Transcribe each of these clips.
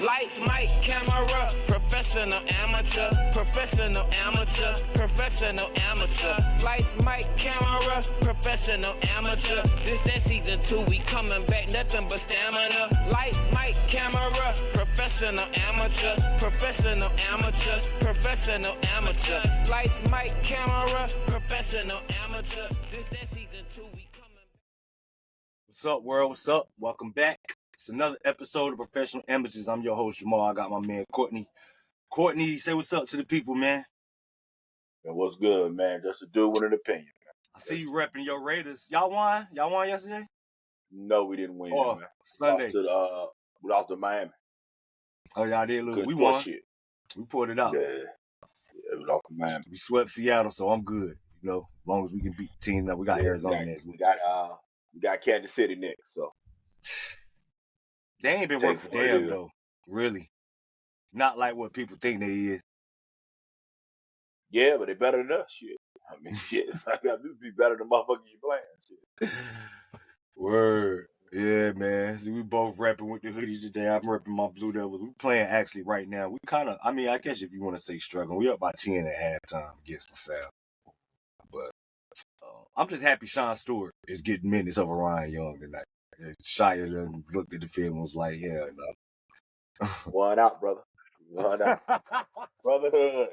Lights, mic, camera, professional amateur, professional amateur, professional amateur. Lights, mic, camera, professional amateur. This that season 2, we coming back, nothing but stamina. Light, mic, camera, professional amateur, professional amateur, professional amateur. Lights, mic, camera, professional amateur. This that season 2, we coming back. What's up, world? What's up? Welcome back. It's another episode of Professional Amateurs. I'm your host, Jamal. I got my man, Courtney. Courtney, say what's up to the people, man. And what's good, man? Just a dude with an opinion. I see you repping your Raiders. Y'all won? Y'all won yesterday? No, we didn't win, man. Sunday. We lost to Miami. Oh, y'all did lose. Couldn't We score won. shit. We pulled it out. Yeah, we lost to Miami. We swept Seattle, so I'm good. You know, as long as we can beat the teams that we got Arizona next week. We got Kansas City next, so. They ain't been worth a damn, though. Really. Not like what people think they is. Yeah, but they better than us, shit. I mean, shit. I got to be better than motherfuckers you playing, shit. Word. Yeah, man. See, we both repping with the hoodies today. I'm repping my Blue Devils. We playing actually right now. We kind of, I mean, I guess if you want to say struggling, we up by 10 at halftime against LaSalle. But I'm just happy Sean Stewart is getting minutes over Ryan Young tonight. Shia done looked at the film and was like, yeah, no. One out, brother. One out. Brotherhood.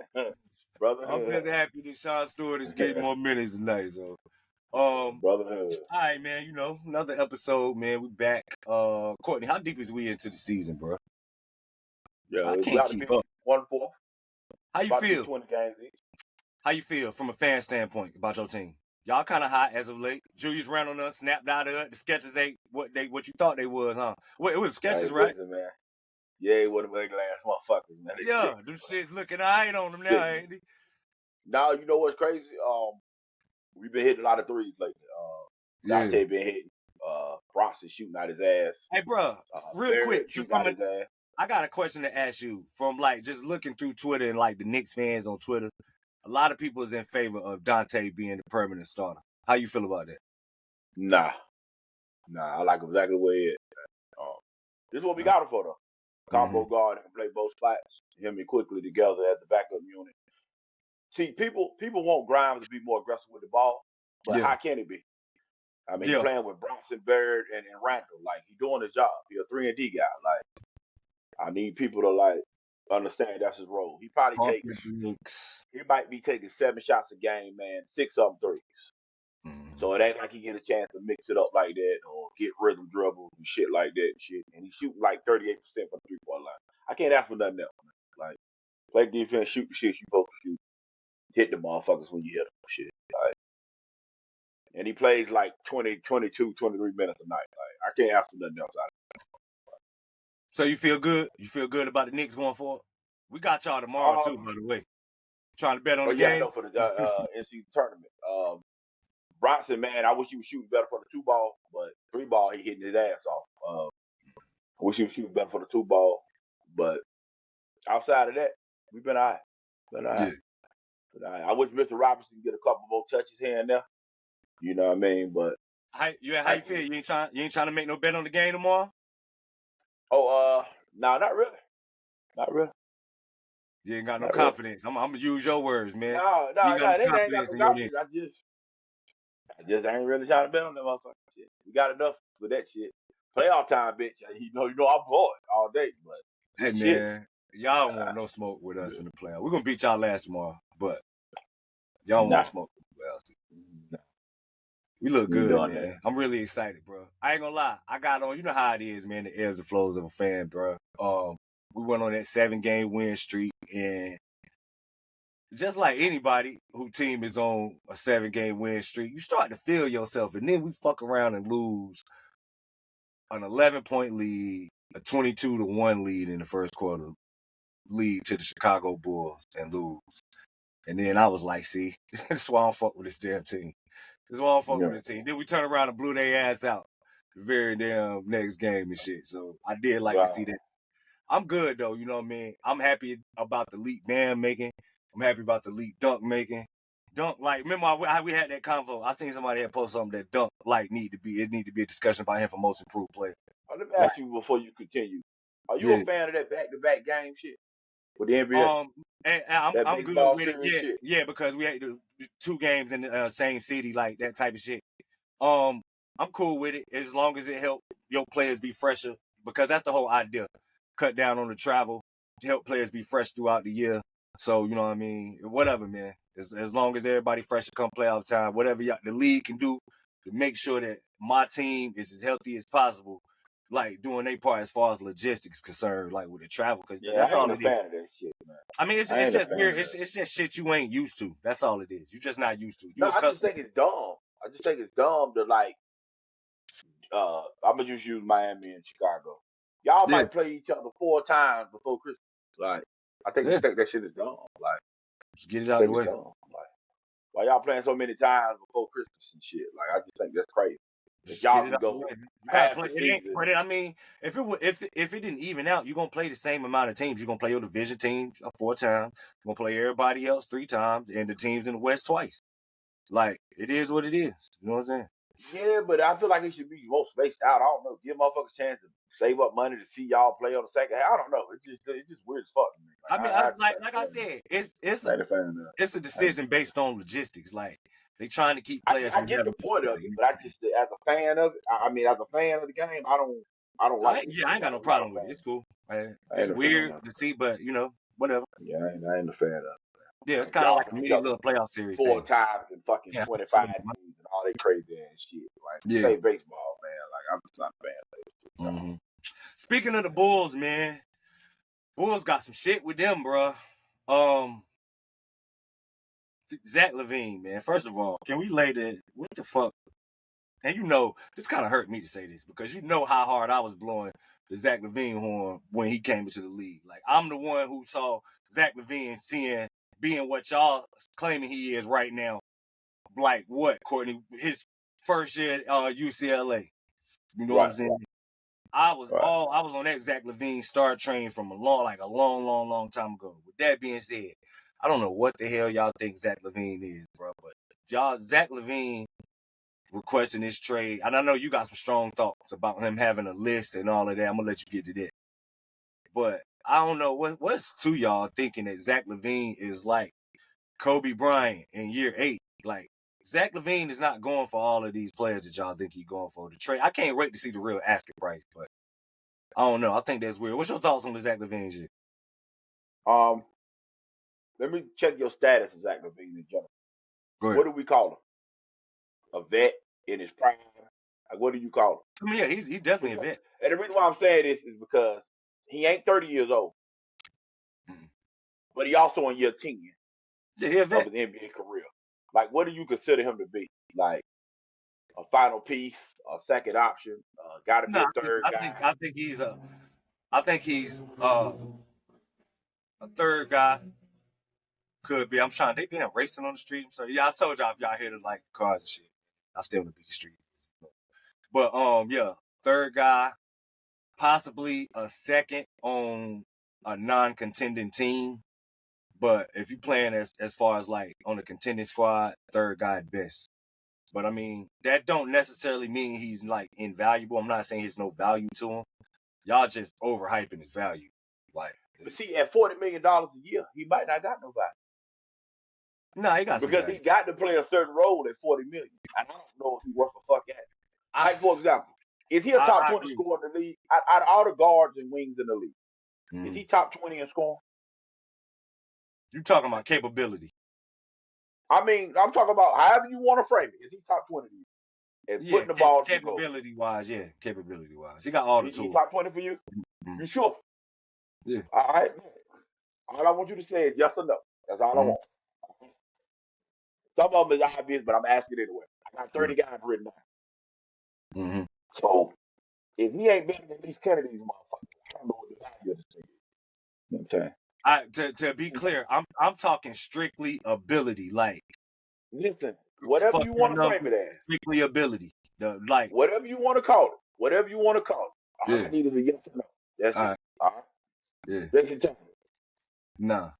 I'm just happy that Sean Stewart is getting more minutes tonight. So, brotherhood. All right, man. You know, another episode, man. We back. Courtney, how deep is we into the season, bro? Yeah, I can't keep up. 1-4. How you feel? 20 games each. How you feel from a fan standpoint about your team? Y'all kind of hot as of late. Julius ran on us, snapped out of it. The sketches ain't what you thought they was, huh? Well, it was sketches, right? Listen, man. Yeah, it was a big ass motherfuckers, man. Yeah, them shit's looking all right on them now, ain't they? Now, you know what's crazy? We've been hitting a lot of threes lately. Dante been hitting. Bronson shooting out his ass. Hey, bro, real quick, shooting out his ass. I got a question to ask you from like just looking through Twitter and like the Knicks fans on Twitter. A lot of people is in favor of Dante being the permanent starter. How you feel about that? Nah, I like him exactly the way he is. This is what we got him for, though. Combo guard and play both spots. Him and Quickly together as the backup unit. See, people want Grimes to be more aggressive with the ball, but how can it be? I mean, he's playing with Bronson, Baird, and Randall. Like, he's doing his job. He's a 3-and-D guy. Like, I need people to, like, understand that's his role. He probably he might be taking 7 shots a game, man, 6 of them threes. So it ain't like he get a chance to mix it up like that or get rhythm dribbles and shit like that and shit. And he's shooting like 38% from the 3-point line. I can't ask for nothing else, man. Like, play defense, shoot the shit you supposed to shoot. Hit the motherfuckers when you hit them, shit. Like, and he plays like 20, 22, 23 minutes a night. Like, I can't ask for nothing else out of him. So you feel good? You feel good about the Knicks going forward? We got y'all tomorrow too, by the way. Trying to bet on the game? Yeah, I know, for the NCAA tournament. Bronson, man, I wish he was shooting better for the 2-ball, but 3-ball, he hitting his ass off. I wish he was shooting better for the 2-ball, but outside of that, we've been all right. I wish Mr. Robinson could get a couple more touches here and there. You know what I mean? But how you feel? You ain't trying to make no bet on the game tomorrow? Oh, no, not really. Not really. You ain't got no confidence. I'm gonna use your words, man. No, they ain't got no confidence. I just ain't really trying to bet on that motherfucker shit. We got enough with that shit. Playoff time, bitch. You know I'm bored all day, but hey man, y'all don't want no smoke with us in the playoff. We're gonna beat y'all last tomorrow, but y'all don't want smoke with the playoffs. We look good, man. That. I'm really excited, bro. I ain't gonna lie. I got on. You know how it is, man. The ebbs and flows of a fan, bro. We went on that 7-game win streak, and just like anybody whose team is on a 7-game win streak, you start to feel yourself, and then we fuck around and lose an 11-point lead, a 22-1 lead in the first quarter, lead to the Chicago Bulls and lose. And then I was like, see, that's why I don't fuck with this damn team. This is why I don't fuck with the team. Then we turn around and blew their ass out the very damn next game and shit. So I did like to see that. I'm good, though, you know what I mean? I'm happy about the leap Bam making. I'm happy about the leap Dunk making. Dunk, like, remember how we had that convo? I seen somebody had post something that Dunk, like, need to be a discussion about him for most improved player. Let me ask you before you continue. Are you Yeah. a fan of that back-to-back game shit with the NBA? And That I'm good baseball with it. series Yeah, shit. yeah, because we had the 2 games in the same city, like that type of shit. I'm cool with it as long as it help your players be fresher, because that's the whole idea. Cut down on the travel, to help players be fresh throughout the year. So, you know what I mean? Whatever, man. As long as everybody fresh come playoff time, whatever the league can do to make sure that my team is as healthy as possible, like doing their part as far as logistics concerned, like with the travel, because Yeah, that's I ain't all a it is. fan of that shit, man. I mean, I it's ain't a just fan weird. of that. It's just shit you ain't used to. That's all it is. You just not used to. You No, I just accustomed. think it's dumb. I just think it's dumb to like. I'm gonna just use Miami and Chicago. Y'all Yeah, might play each other 4 times before Christmas. Like, I think yeah. that shit is dumb. Like, Just get it I out the think it's way. dumb. Like, why y'all playing so many times before Christmas and shit? Like, I just think that's crazy. If Just get y'all it can out the go way. You gotta half play the it. Ain't, season. but I mean, if it didn't even out, you're gonna play the same amount of teams. You're gonna play your division team 4 times. You're gonna play everybody else 3 times, and the teams in the West twice. Like, it is what it is. You know what I'm saying? Yeah, but I feel like it should be more spaced out. I don't know. Give motherfuckers a chance to save up money to see y'all play on the second half. I don't know. It's just weird as fuck to me. Like, I mean, I just like I said, I ain't a fan of that. it's a decision based on logistics. Like, they trying to keep players I from get the having. point of it, but I just as a fan of it, I mean, as a fan of the game, I don't like this I shit. ain't got no I'm not a problem with it. fan. It's cool. I It's ain't a fan weird of to it. see, but whatever. Yeah, I ain't a fan of it. Yeah, it's Like, kind of y'all like a play each mini other little playoff series 4 thing. times in fucking Yeah, 25 games and all that crazy ass shit. Like, yeah. play baseball, man. Like, I'm just not a fan of that shit. Mm-hmm. Speaking of the Bulls, man, Bulls got some shit with them, bro. Zach LaVine, man. First of all, can we lay that? What the fuck? And this kind of hurt me to say this, because you know how hard I was blowing the Zach LaVine horn when he came into the league. Like, I'm the one who saw Zach LaVine being what y'all claiming he is right now. Like what, Courtney? His first year at UCLA. You know what I'm saying? I was on that Zach LaVine star train from a long time ago. With that being said, I don't know what the hell y'all think Zach LaVine is, bro. But Zach LaVine requesting this trade, and I know you got some strong thoughts about him having a list and all of that. I'm gonna let you get to that. But I don't know what's to y'all thinking that Zach LaVine is like Kobe Bryant in year 8. Like, Zach LaVine is not going for all of these players that y'all think he's going for. The trade, I can't wait to see the real asking price, but I don't know. I think that's weird. What's your thoughts on the Zach LaVine shit? Let me check your status of Zach LaVine in general. Go ahead. What do we call him? A vet in his prime? Like, what do you call him? I mean, yeah, he's definitely a vet. And the reason why I'm saying this is because he ain't 30 years old, but he also in year 10 Yeah, he's a of vet. his NBA career. Like, what do you consider him to be? Like, a final piece, a second option, got to be No, a third guy. I think he's a third guy. Could be. I'm trying. They been racing on the street. So yeah, I told y'all if y'all hear the like cars and shit, I still want to be the street. But yeah, third guy, possibly a second on a non-contending team. But if you playing as far as like on a contending squad, third guy at best. But I mean, that don't necessarily mean he's like invaluable. I'm not saying there's no value to him. Y'all just overhyping his value. Like, But see, at $40 million a year, he might not got nobody. no, he got some Because value. he got to play a certain role at $40 million. And I don't know if he worth a fuck at it. Like, for example, is he a top I 20 agree. scorer in the league? Out of all the guards and wings in the league, is he top 20 in scoring? You talking about capability? I mean, I'm talking about however you want to frame it. Is he top 20 and putting the ball to the goal? Capability wise, he got all the Is he tools. top 20 for you? Mm-hmm. You sure? Yeah. All right. All I want you to say is yes or no. That's all I want. Some of them is obvious, but I'm asking anyway. I got 30 guys written down. Mm-hmm. So if he ain't better than at least 10 of these motherfuckers, I don't know what the value of this thing is. You know what I'm saying? To be clear, I'm talking strictly ability, like Listen, whatever you want to frame it as, strictly ability. whatever you want to call it, whatever you want to call it. All Yeah. I need is a yes or no. That's it. All right. Yeah. That's your time. Nah.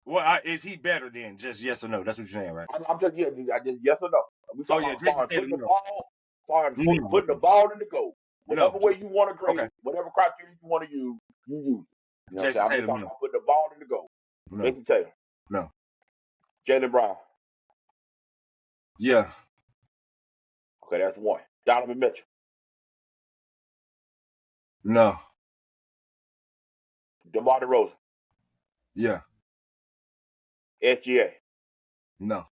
Well, is he better than just yes or no? That's what you're saying, right? I'm just yes or no. We talking about as far as putting the ball, putting the ball in the goal. Whatever way you want to grade Okay. it, whatever criteria you want to use, you use it. You know what I'm Jason saying? I'm just Tatum, talking no. about putting the ball in the goal. No. Jason Tatum. No. Jaylen Brown. Yeah. Okay, that's one. Donovan Mitchell. No. DeMar DeRozan. Yeah. SGA. No.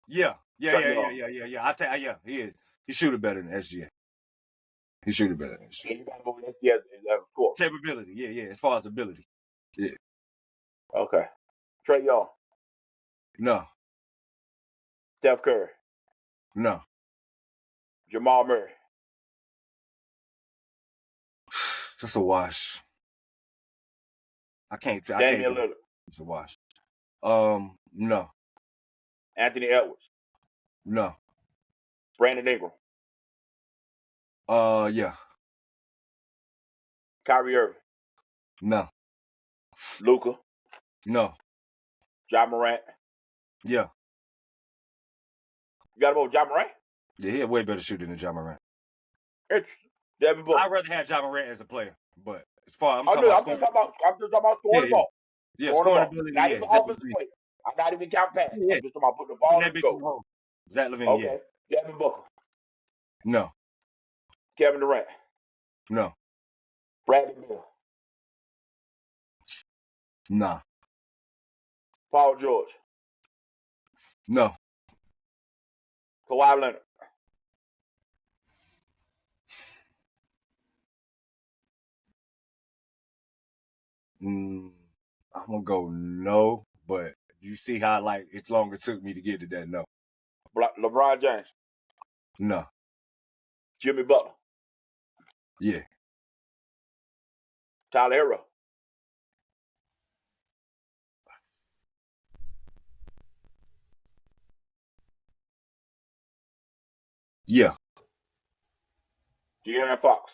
Yeah. Yeah. Yeah. He is. He shoot it better than SGA. He shoot it better than SGA. Yeah, you gotta go with SGA as a score. Capability. Yeah. As far as ability. Yeah. Okay. Trae Young. No. Steph Curry. No. Jamal Murray. Just a wash. I can't. Damian Lillard. It's a wash. No. Anthony Edwards. No. Brandon Ingram. Yeah. Kyrie Irving. No. Luka. No. Ja Morant. Yeah. You got to vote Ja Morant? Yeah, he a way better shooter than Ja Morant. Interesting. Devin Booker. I'd rather have Ja Morant as a player, but as far I'm just talking about scoring the ball. Yeah, scoring ability. Not even offensive player. I'm not even counting passes. Yeah. I'm just talking about putting the ball in the goal. Zach LaVine, Okay. Devin Booker. No. Kevin Durant. No. Bradley Beal. Nah. Paul George. No. Kawhi Leonard. I'm gonna go no, but you see how it's longer took me to get to that no. LeBron James. No. Jimmy Butler. Yeah. Tyler Hero. Yeah. De'Aaron Fox.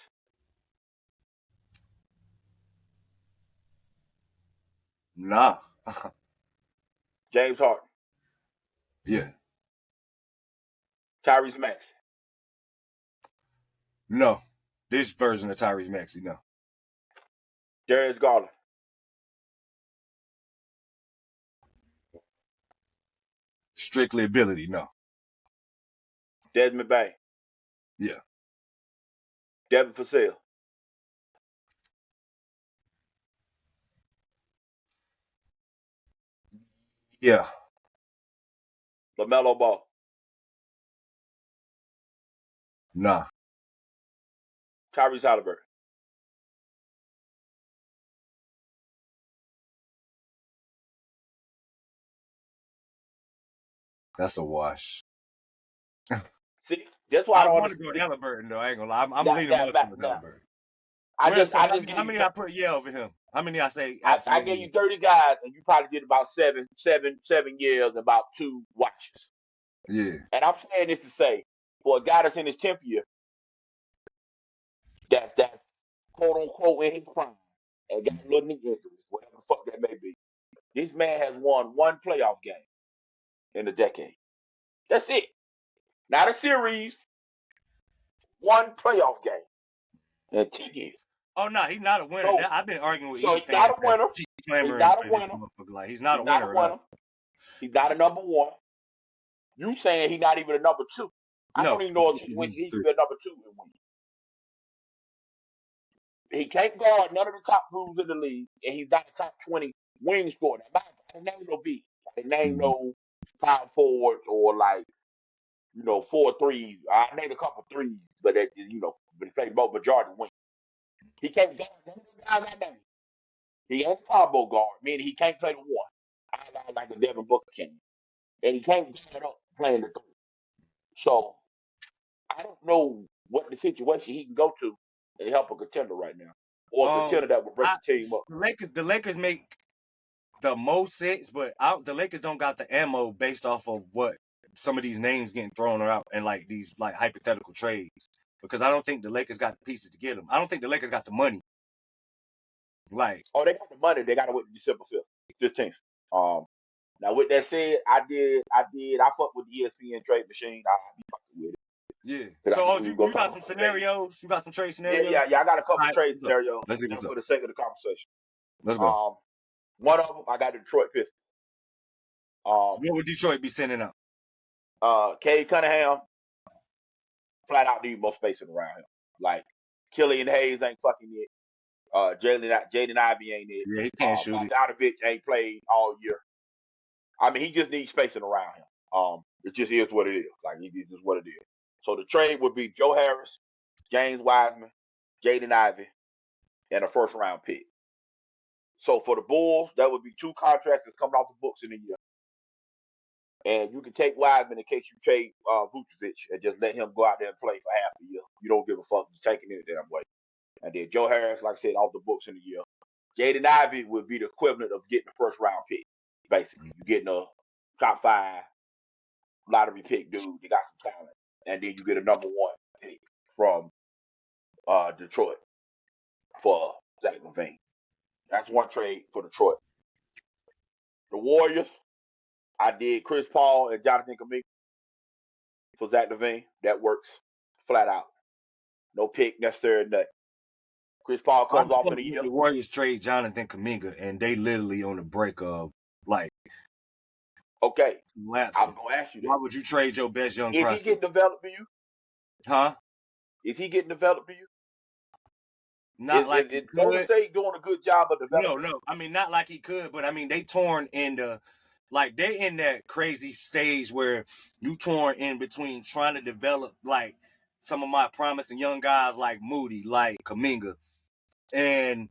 Nah. James Harden. Yeah. Tyrese Maxey. No. This version of Tyrese Maxey, no. Darius Garland. Strictly ability, no. Desmond Bain. Yeah. Devin Vassell. Yeah. LaMelo Ball. Nah. Tyrese Halliburton. That's a wash. See, that's why I don't want to go to Halliburton, though. I ain't gonna lie. I'm leaning more towards Halliburton. How many I put over him? How many I say absolutely? I gave you 30 guys, and you probably did about seven years and about 2 watches. Yeah. And I'm saying this to say, for a guy that's in his 10th year, that's quote unquote in his prime, and got a little knee injuries, whatever the fuck that may be. This man has won 1 playoff game in a decade. That's it. Not a series. 1 playoff game in 10 years. Oh no, he's not a winner. So, I've been arguing with he's fans. not a winner. He's not a winner. He's not a winner at all. He's not a number 1. You saying he's not even a number 2. I don't even know if he can be a number 2 in winning. He can't guard none of the top dudes in the league, and he's not a top 20 wing scorer. I didn't name no B. I didn't name no power forwards or 4 threes. I named a couple threes, but but he played both majority wing. He can't guard none of the guys I named. He ain't combo guard, meaning he can't play the 1. Like a Devin Booker can. And he can't get up playing the 3. So I don't know what the situation he can go to and help a contender right now. Or a contender that would break the team up. The Lakers make the most sense, but the Lakers don't got the ammo based off of what some of these names getting thrown out and these hypothetical trades. Because I don't think the Lakers got the pieces to get them. I don't think the Lakers got the money. They got the money. They got to wait December 15th. Now with that said, I fuck with the ESPN trade machine. I be fucking with it. Yeah. I So knew we you, were gonna you talk got some about Wemby. scenarios? You got some trade scenarios? Yeah. I got a All couple right, trade what's up? scenarios Let's see what's just up. for the sake of the conversation. Let's go. One of them, I got the Detroit Pistons. So what would Detroit be sending out? Cade Cunningham, flat out need more spacing around him. Like Killian Hayes ain't fucking it. Jaden Ivey ain't it. Yeah, he can't shoot it. Bogdanovich ain't played all year. I mean, he just needs spacing around him. It just is what it is. Like it is what it is. So the trade would be Joe Harris, James Wiseman, Jaden Ivey, and a first round pick. So for the Bulls, that would be 2 contracts that's coming off the books in a year. And you can take Wiseman in case you trade Vucevic and just let him go out there and play for half a year. You don't give a fuck. You're taking it damn way. And then Joe Harris, like I said, off the books in a year. Jaden Ivey would be the equivalent of getting a first round pick, basically. You're getting a top 5 lottery pick dude. You got some talent. And then you get a number 1 pick from Detroit for Zach LaVine. That's one trade for Detroit. The Warriors, I did Chris Paul and Jonathan Kuminga for Zach LaVine. That works flat out. No pick necessary, nothing. Chris Paul Why comes the off fuck in a would year. the Warriors trade Jonathan Kuminga and they literally on the break of like Okay, lapsing? I was gonna ask you that. Why would you trade your best young Is prospect? he getting developed for you? Huh? Is he getting developed for you? Not like he is Golden could. State doing a good job of developing? No. I mean, not like he could, but I mean, they torn in the, like they in that crazy stage where you torn in between trying to develop like some of my promising young guys like Moody, like Kuminga, and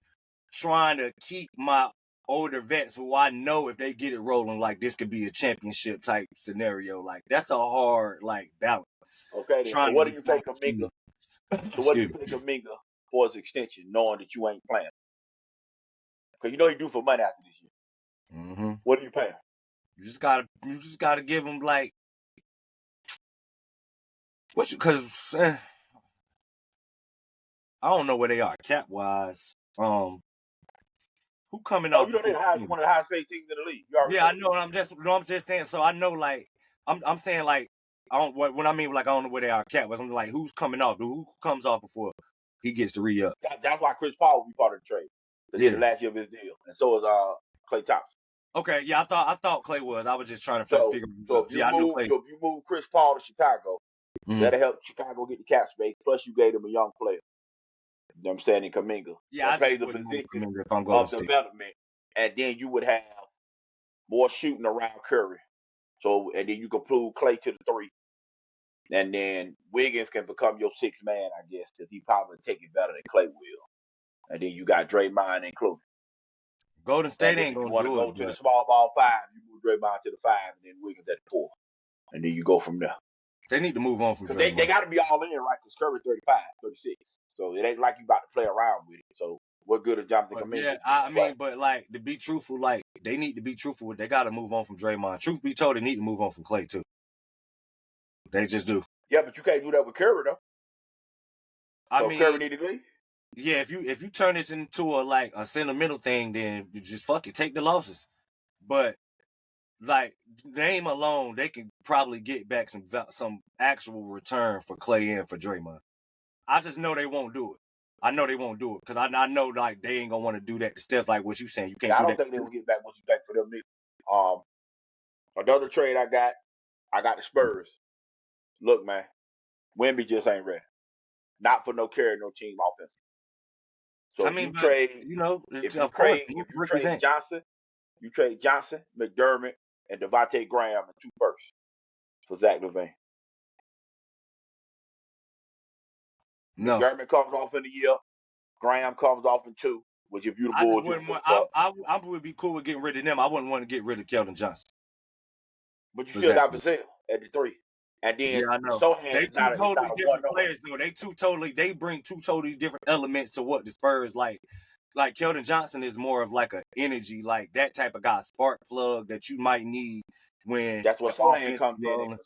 trying to keep my older vets who I know if they get it rolling, like this could be a championship type scenario. Like that's a hard like balance. Okay, then. So Trying to what do you pay decide Kuminga? So what do excuse you me. pay Kuminga for his extension, knowing that you ain't playing? Because you know he due for money after this year. Mm-hmm. What do you pay him? You just gotta give him like what you because I don't know where they are cap wise. Who coming Oh, off you know they're before? one of the highest paid teams in the league. You already Yeah, I know. know. I'm just saying. So I know, like, I'm saying, like, I don't. When I mean, like, I don't know where they are cap was. I'm like, who's coming off? Who comes off before he gets to re up? That's why Chris Paul will be part of the trade. Because Yeah. the last year of his deal, and so is Klay Thompson. Okay. Yeah, I thought Clay was. I was just trying to figure it So out. Yeah, I knew Clay. if you move Chris Paul to Chicago, that'll help Chicago get the cap space. Plus, you gave them a young player. You know what I'm saying? In Kuminga. Yeah, That I just plays a wouldn't move position him if I'm Golden of State. development, and then you would have more shooting around Curry. So, and then you can pull Klay to the 3, and then Wiggins can become your 6th man, I guess, because he probably take it better than Klay will. And then you got Draymond included. Golden And State then ain't if you gonna want to do go it, to the but small ball 5, you move Draymond to the 5, and then Wiggins at the 4, and then you go from there. they need to move on from Because Draymond. they got to be all in, right? Because Curry 35, 36. So it ain't like you about to play around with it. So what good is Jonathan Kuminga? Yeah, I mean, but like to be truthful, like they need to be truthful. They got to move on from Draymond. Truth be told, they need to move on from Clay too. They just do. Yeah, but you can't do that with Curry though. I mean, Curry need to leave. Yeah, if you turn this into a sentimental thing, then you just fuck it, take the losses. But like name alone, they can probably get back some actual return for Clay and for Draymond. I just know they won't do it. I know they won't do it because I know like they ain't gonna want to do that to Steph. Like what you saying, you can't Yeah, I do don't that. think they will get back what you back for them neither. Another trade I got the Spurs. Look, man, Wemby just ain't ready. Not for no carry, no team offense. So I if mean, you but trade, of course, trade Johnson, you trade Johnson, McDermott, and Devontae Graham and 2 firsts for Zach LaVine. No, McDermott comes off in a year. Graham comes off in 2. Which if you the I just Bulls, you wouldn't don't want. give a fuck. I would be cool with getting rid of them. I wouldn't want to get rid of Keldon Johnson. But you For still Zach. got Vasil at the 3. And then Yeah, I know. Sohan They is two not a totally 1 different no way. players though. They bring 2 totally different elements to what the Spurs like. Like Keldon Johnson is more of like a energy, like that type of guy, spark plug that you might need when That's the what Sohan offense comes is in. rolling.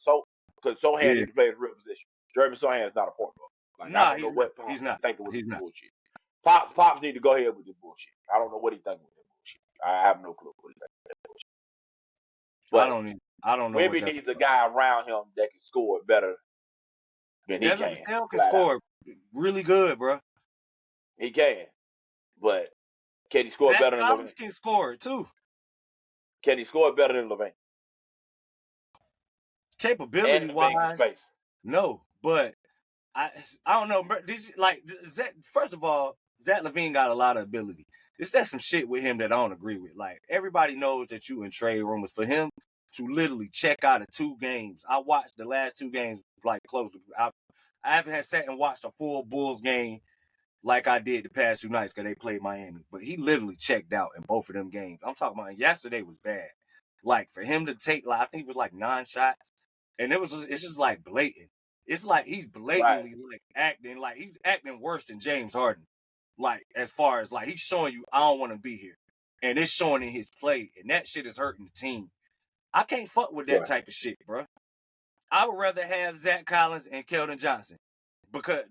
Because Sohan Yeah. needs to play his real position. Jeremy Sohan is not a point guard. Like I Nah, don't know he's not. what Pops He's is not. thinking with He's this not. bullshit. Pops need to go ahead with this bullshit. I don't know what he's thinking with this bullshit. I have no clue what he's thinking with that bullshit. But I don't know what Wemby that needs a guy around him that can score better then he Devin can. Vassell can Flat out. score really good, bro. He can. But can he score Zach better than Collins LaVine? can score too. Can he score better than LaVine? Capability And LaVine can wise, space. no. But I don't know. Did you like Zach? First of all, Zach LaVine got a lot of ability. There's just some shit with him that I don't agree with. Like everybody knows that you in trade rumors. For him to literally check out of 2 games, I watched the last 2 games like closely. I haven't had sat and watched a full Bulls game like I did the past 2 nights because they played Miami. But he literally checked out in both of them games. I'm talking about yesterday was bad. Like for him to take like I think it was like 9 shots, and it's just like blatant. It's like he's blatantly like he's acting worse than James Harden. Like as far as like he's showing you I don't want to be here, and it's showing in his play, and that shit is hurting the team. I can't fuck with that type of shit, bro. I would rather have Zach Collins and Keldon Johnson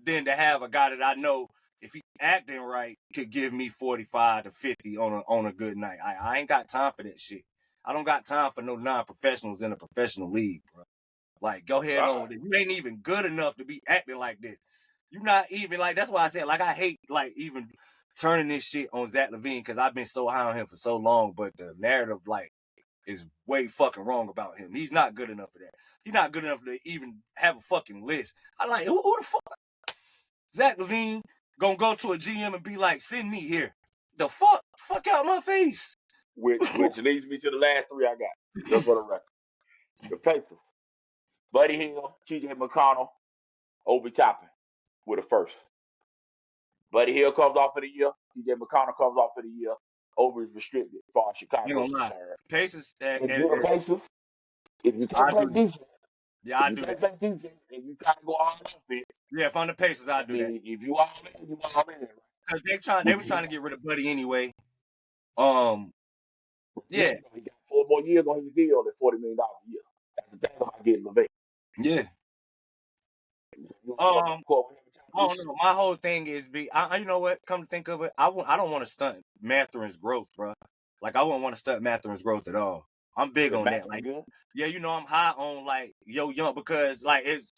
than to have a guy that I know if he acting right could give me 45 to 50 on a good night. I ain't got time for that shit. I don't got time for no non-professionals in a professional league, bro. Like, go ahead on with it. You ain't even good enough to be acting like this. You not even like that's why I said like I hate like even turning this shit on Zach LaVine because I've been so high on him for so long, but the narrative like is way fucking wrong about him. He's not good enough for that. He's not good enough to even have a fucking list. I like who the fuck Zach LaVine gonna go to a GM and be like, send me here. The fuck out my face. Which leads me to the last 3 I got. Just for the record. The Pacers. Buddy Hill, TJ McConnell, Obi Toppin with a first. Buddy Hill comes off for the year. TJ McConnell comes off for the year. Obi is restricted as far as Chicago's concerned. Pacers. If you're the Pacers, if you can't play defense, yeah, I do that. Play defense and you can't go all offense. Yeah, if I'm the Pacers, I do that. If you all in, you all in. Because they was trying to get rid of Buddy anyway. Yeah. He got 4 more years on his deal at $40 million a year. That's the thing about getting LaVine. Yeah. I don't know. My whole thing is you know what? Come to think of it, I don't want to stunt Mathurin's growth, bro. Like I wouldn't want to stunt Mathurin's growth at all. I'm big on that. Like, yeah, you know, I'm high on like Yo Young because like it's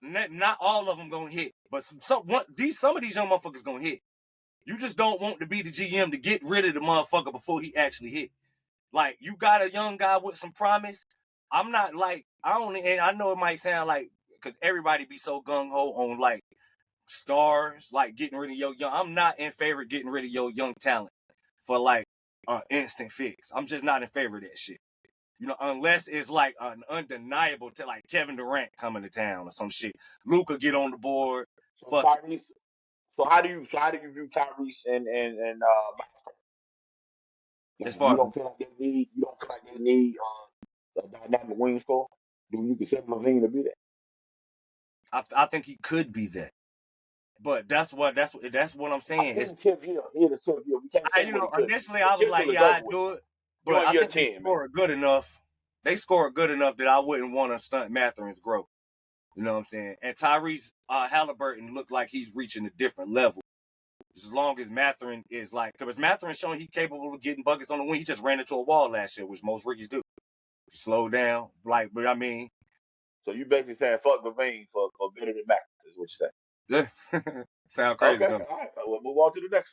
not all of them gonna hit, but some of these young motherfuckers gonna hit. You just don't want to be the GM to get rid of the motherfucker before he actually hit. Like you got a young guy with some promise. I'm not like and I know it might sound like because everybody be so gung ho on like stars, like getting rid of Yo Young. I'm not in favor of getting rid of Yo Young talent for like instant fix. I'm just not in favor of that shit. You know, unless it's like an undeniable like Kevin Durant coming to town or some shit. Luka get on the board. So Tyrese. So how do you view Tyrese and as far you don't feel like they need a dynamic wing score? Do you consider LaVine to be that? I think he could be that. But that's what I'm saying. It's 10th year. Here's the 10th year. We can't say initially I was like, yeah, I'd do it. But I think they score good enough. They score good enough that I wouldn't want to stunt Mathurin's growth. You know what I'm saying? And Tyrese Halliburton looked like he's reaching a different level. As long as Mathurin is like, because Mathurin showing he's capable of getting buckets on the wing. He just ran into a wall last year, which most rookies do. He slowed down. Like, but I mean. So you basically saying fuck LaVine for better than Mac, is what you say. Yeah. Sound crazy, okay, though. All right. We'll move on to the next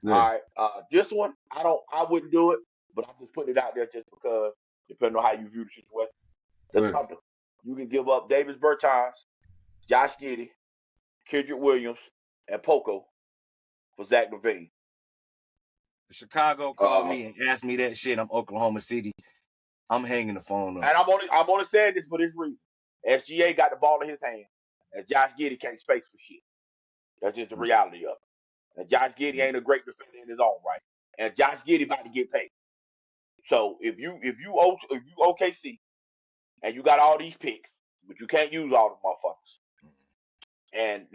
one. Yeah. All right. This one, I wouldn't do it, but I'm just putting it out there just because, depending on how you view the situation. The Thunder. You can give up Davis Bertans, Josh Giddey, Kendrick Williams, and Poco for Zach LaVine. Chicago called me and asked me that shit. I'm Oklahoma City. I'm hanging the phone up. And I'm only saying this for this reason. SGA got the ball in his hand, and Josh Giddey can't space for shit. That's just the reality of it. And Josh Giddey ain't a great defender in his own right. And Josh Giddey about to get paid. So if you OKC and you got all these picks, but you can't use all the motherfuckers. And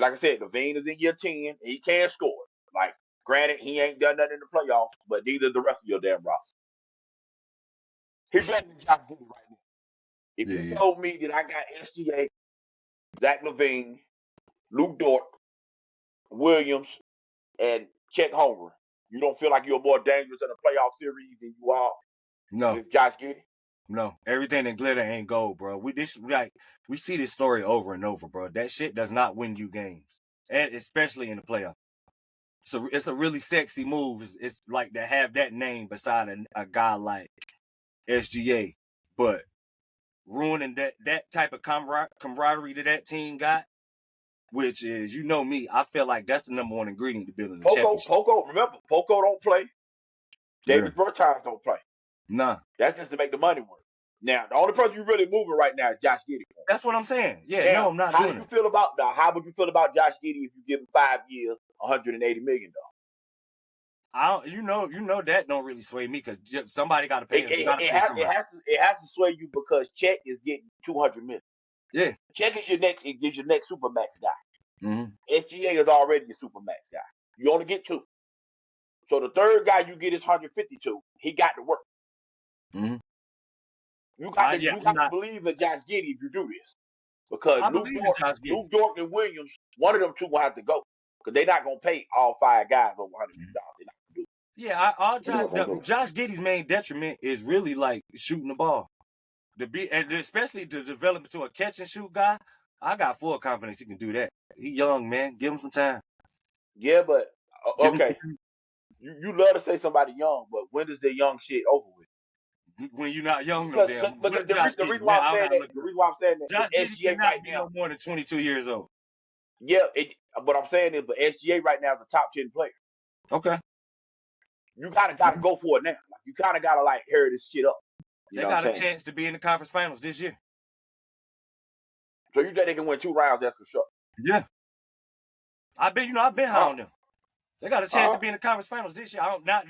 like I said, LaVine is in year 10. He can score. Like, granted, he ain't done nothing in the playoffs, but neither the rest of your damn roster. He's better than Josh Giddey right now. If you told me that I got SGA, Zach LaVine, Luke Dort, Williams, and Chet Holmgren, you don't feel like you're more dangerous in a playoff series than you are with Josh Giddey? No, everything that glitter ain't gold, bro. We see this story over and over, bro. That shit does not win you games, and especially in the playoffs. So it's a really sexy move. It's like to have that name beside a guy like SGA, but ruining that type of camaraderie that team got, which is, you know me, I feel like that's the number one ingredient to building the championship. Remember, Poco don't play. Davis Bertans don't play. Nah. That's just to make the money work. Now, the only person you really moving right now is Josh Giddey. That's what I'm saying. Yeah, now, no, I'm not how doing do you it. feel about that? How would you feel about Josh Giddey if you give him 5 years, $180 million? You know that don't really sway me because somebody got to pay him. It has to sway you because Chet is getting $200 million. Yeah, Chet is your next supermax guy. Mm-hmm. SGA is already your supermax guy. You only get 2. So the third guy you get is 152. He got to work. Mm-hmm. You got to believe in Josh Giddey if you do this. Because Luke Dort and Williams, one of them two will have to go. Because they're not going to pay all 5 guys over $100 million. They're not going to do it. Yeah, Josh Giddey's main detriment is really like shooting the ball. And especially to develop into a catch and shoot guy, I got full confidence he can do that. He young, man. Give him some time. Yeah, but okay. You love to say somebody young, but when does the young shit over with? When you're not young, no damn. But the reason why I'm saying that, Josh is SGA SGA right be now no more than 22 years old. Yeah, what I'm saying is, but SGA right now is a top 10 player. Okay. You gotta go for it now. Like, you kind of gotta hurry this shit up. They got a chance to be in the conference finals this year. So you think they can win 2 rounds? That's for sure. Yeah. I've been high on them. They got a chance to be in the conference finals this year. I'm not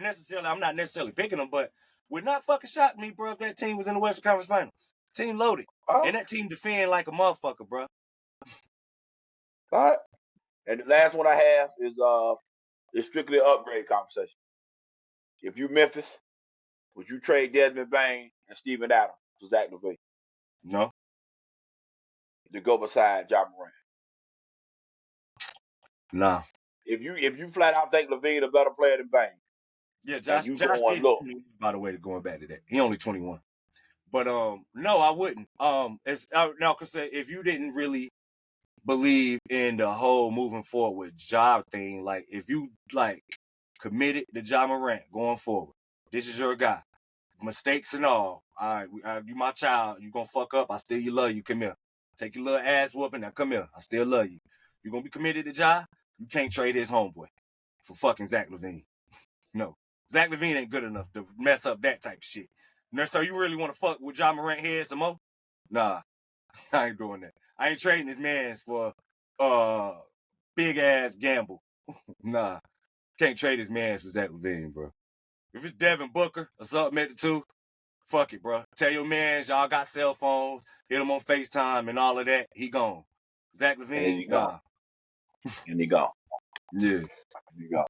necessarily picking them, but would not fucking shock me, bro, if that team was in the Western Conference Finals. Team loaded. And that team defend like a motherfucker, bro. All right. And the last one I have is strictly an upgrade conversation. If you Memphis, would you trade Desmond Bain and Steven Adams for Zach LaVine? No. To go beside Ja Morant? Nah. If you flat out think LaVine a better player than Bain. Yeah, Josh by the way, going back to that. He only 21. But no, I wouldn't. Because if you didn't really believe in the whole moving forward with Ja thing, like if you committed to Ja Morant going forward, this is your guy. Mistakes and all. All right, you my child. You gonna fuck up? I still love you. Come here. Take your little ass whooping. Now come here. I still love you. You gonna be committed to Ja? You can't trade his homeboy for fucking Zach LaVine. No. Zach LaVine ain't good enough to mess up that type of shit. Now, so you really want to fuck with Ja Morant head some more? Nah, I ain't doing that. I ain't trading his mans for big ass gamble. Nah, can't trade his mans for Zach LaVine, bro. If it's Devin Booker or something at the 2, fuck it, bro. Tell your mans y'all got cell phones, hit him on FaceTime and all of that. He gone. Zach LaVine, nah. And he gone. Yeah. He gone.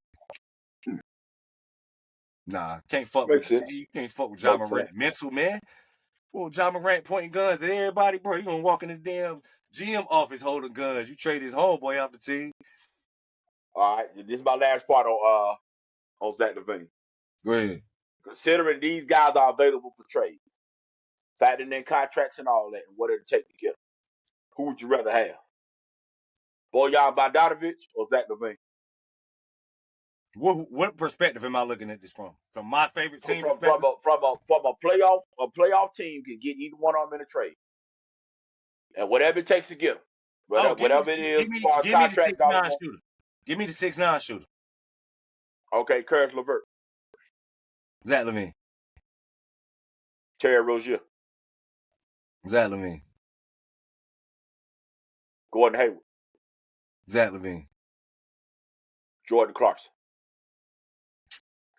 Nah, can't fuck with you. Can't fuck with Ja Morant. Mental, man. Well, Ja Morant pointing guns at everybody, bro. You gonna walk in the damn GM office holding guns. You trade his homeboy off the team. All right, this is my last part on Zach LaVine. Go ahead. Considering these guys are available for trades, factoring in contracts and all that, and what it'll take to get them, who would you rather have? Bojan Bogdanovic or Zach LaVine? What perspective am I looking at this from? From my favorite team from a playoff team can get either one of them in a trade, and whatever it takes to get them, whatever it is, give me the 6'9" shooter. Give me the 6'9" shooter. Okay, Caris LeVert. Zach LaVine. Terry Rozier. Zach LaVine. Gordon Hayward. Zach LaVine. Jordan Clarkson.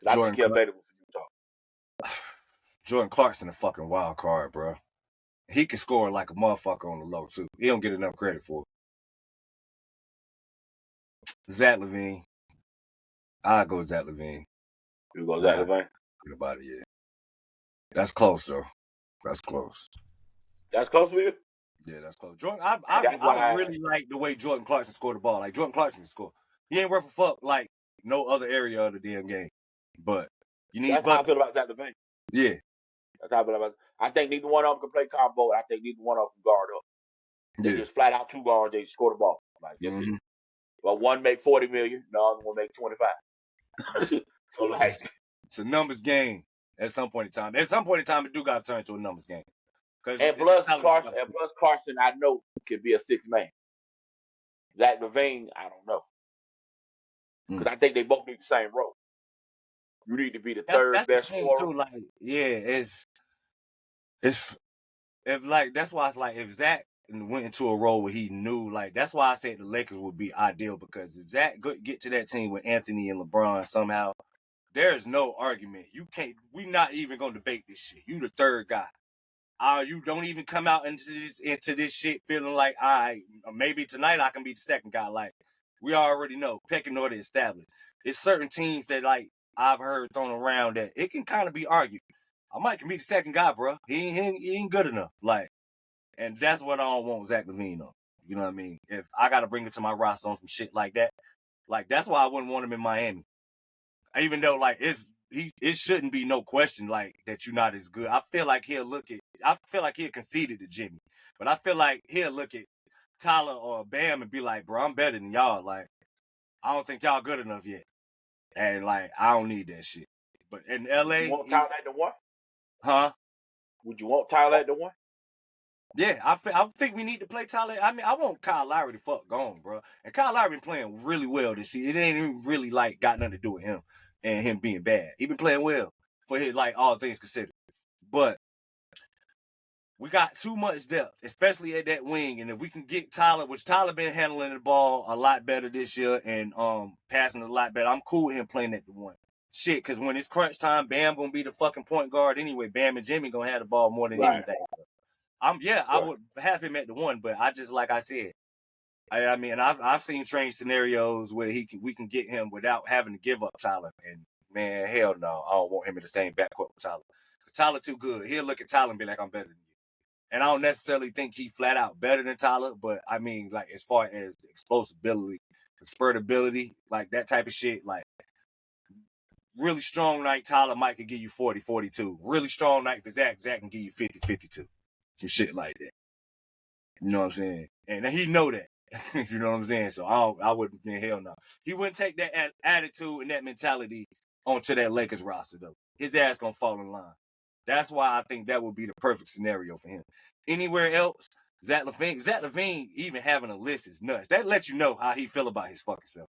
I think he's available for Utah. Jordan Clarkson a fucking wild card, bro. He can score like a motherfucker on the low, too. He don't get enough credit for it. Zach LaVine. I'll go Zach LaVine. You go Zach LaVine? Think about it, yeah. That's close, though. That's close. That's close for you? Yeah, that's close. Jordan, I really like the way Jordan Clarkson scored the ball. Like, Jordan Clarkson can score. He ain't worth a fuck like no other area of the damn game. But you need That's how I feel about Zach LaVine. Yeah. That's how I feel about I think neither one of them can play combo. I think neither one of them can guard up. They just flat out two guards. They score the ball. Like that's it. But one make $40 million, the other one make 25. So like, it's a numbers game. At some point in time, it do got to turn into a numbers game. and plus Carson, I know could be a sixth man. Zach LaVine, I don't know, because I think they both need the same role. You need to be the third best scorer. Too, like, it's if like that's why it's like if Zach went into a role where he knew, like that's why I said the Lakers would be ideal, because if Zach could get to that team with Anthony and LeBron somehow, there's no argument. You can't. We're not even gonna debate this shit. You the third guy. You don't even come out into this shit feeling like maybe tonight I can be the second guy. Like we already know, pecking order established. It's certain teams that like I've heard thrown around that it can kind of be argued. I might can be the second guy, bro. He ain't good enough. Like, and that's what I don't want Zach LaVine on. You know what I mean? If I got to bring it to my roster on some shit like that, like that's why I wouldn't want him in Miami. Even though like it shouldn't be no question like that you're not as good. I feel like he'll concede it to Jimmy, but I feel like he'll look at Tyler or Bam and be like, bro, I'm better than y'all. Like, I don't think y'all good enough yet, and like I don't need that shit. But in LA, you want Tyler at the one? Huh? Would you want Tyler at the one? Yeah, I think we need to play Tyler. I mean, I want Kyle Lowry to fuck gone, bro. And Kyle Lowry been playing really well this year. It ain't even really like got nothing to do with him and him being bad. He been playing well for his like all things considered. But we got too much depth, especially at that wing. And if we can get Tyler, which Tyler been handling the ball a lot better this year and passing a lot better, I'm cool with him playing at the one. Shit, because when it's crunch time, Bam gonna be the fucking point guard anyway. Bam and Jimmy gonna have the ball more than anything. I would have him at the one, but I just like I said, I mean, I've seen train scenarios where we can get him without having to give up Tyler, and man, hell no, I don't want him in the same backcourt with Tyler. Tyler too good. He'll look at Tyler and be like, I'm better than you, and I don't necessarily think he flat out better than Tyler, but I mean, like as far as explosibility, spurtability, like that type of shit, like. Really strong night, Tyler might could give you 40, 42. Really strong night for Zach can give you 50, 52. Some shit like that. You know what I'm saying? And he know that. You know what I'm saying? So I wouldn't, hell no. He wouldn't take that attitude and that mentality onto that Lakers roster, though. His ass gonna fall in line. That's why I think that would be the perfect scenario for him. Anywhere else, Zach LaVine even having a list is nuts. That lets you know how he feel about his fucking self.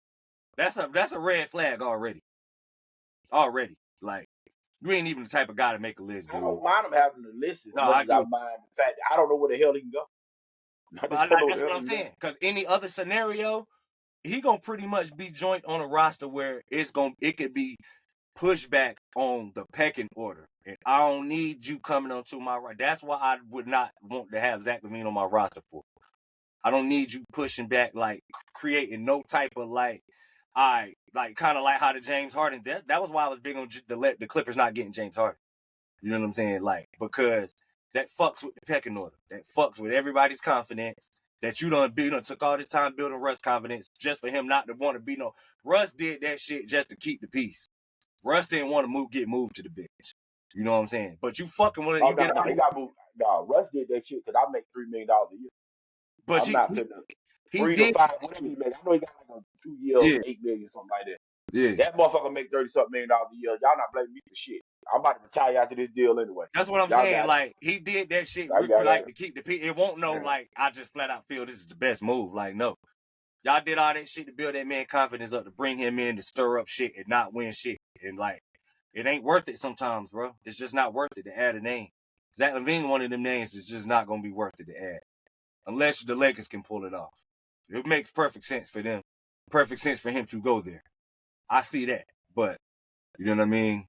That's a red flag already. Like, you ain't even the type of guy to make a list, dude. I don't mind him having a list as much as I mind the fact that I don't know where the hell he can go. That's what I'm saying. Because any other scenario, he gonna pretty much be joint on a roster where it could be pushed back on the pecking order. And I don't need you coming onto my right. That's why I would not want to have Zach LaVine on my roster for. I don't need you pushing back, like creating no type of like. Like kind of like how the James Harden. That was why I was big on the Clippers not getting James Harden. You know what I'm saying? Like, because that fucks with the pecking order. That fucks with everybody's confidence. That you done took all this time building Russ' confidence just for him not to want to be no. Russ did that shit just to keep the peace. Russ didn't want to get moved to the bench. You know what I'm saying? But you fucking want to. He got moved. No, Russ did that shit because I make $3 million a year. But I'm not putting he 3 did. to 5. Whatever he made. I know he got like a 2 years, $8 million, something like that. Yeah. That motherfucker make $30-something million a year. Y'all not blaming me for shit. I'm about to retire after this deal anyway. That's what I'm saying. Like, he did that shit to keep the peace. It won't like I just flat out feel this is the best move. Like, no. Y'all did all that shit to build that man confidence up, to bring him in, to stir up shit and not win shit. And like, it ain't worth it sometimes, bro. It's just not worth it to add a name. Zach LaVine, one of them names, is just not going to be worth it to add. Unless the Lakers can pull it off. It makes perfect sense for them. Perfect sense for him to go there. I see that. But, you know what I mean?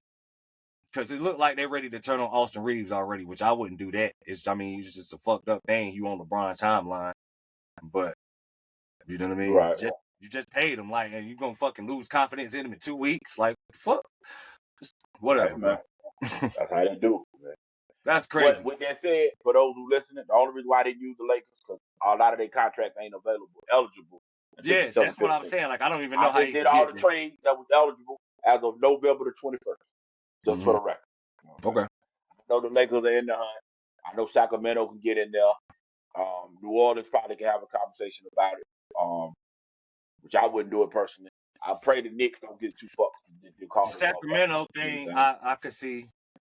Because it looked like they're ready to turn on Austin Reeves already, which I wouldn't do that. It's just a fucked up thing. You on LeBron timeline. But, you know what I mean? Right. You just paid him, like, and you going to fucking lose confidence in him in 2 weeks? Like, fuck. Just whatever, man. That's how they do, man. That's crazy. But with that said, for those who listening, the only reason why they use the Lakers because a lot of their contracts ain't eligible. Yeah, that's what I'm saying. Like, I don't even know how they did all the trades that was eligible as of November the 21st. Just for the record. Okay. I know the Lakers are in the hunt. I know Sacramento can get in there. New Orleans probably can have a conversation about it. Which I wouldn't do it personally. I pray the Knicks don't get too fucked. They call The it Sacramento thing, I could see.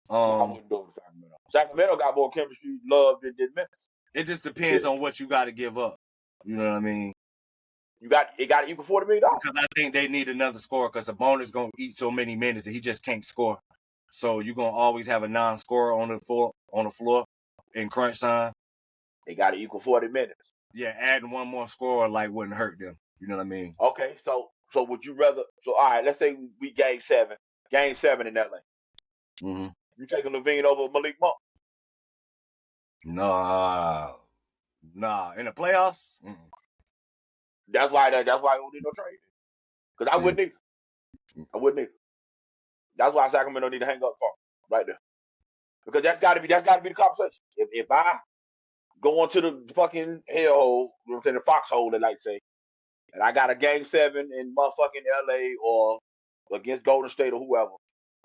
I wouldn't do it with Sacramento. Sacramento got more chemistry, love than Memphis. It just depends on what you got to give up. You know what I mean? It got to equal $40 million. Because I think they need another scorer because Sabonis gonna eat so many minutes that he just can't score. So you're gonna always have a non-scorer on the floor in crunch time. They got to equal 40 minutes. Yeah, adding one more scorer wouldn't hurt them. You know what I mean? Okay, so would you rather? So all right, let's say we game 7 in LA. Mm-hmm. You taking LaVine over Malik Monk? Nah. In the playoffs? Mm-mm. That's why I don't need no trade. Because I wouldn't either. That's why Sacramento need to hang up for him right there. Because that's got to be the conversation. If I go into the fucking hellhole, you know what I'm saying, the foxhole, they like to say, and I got a game 7 in motherfucking LA or against Golden State or whoever,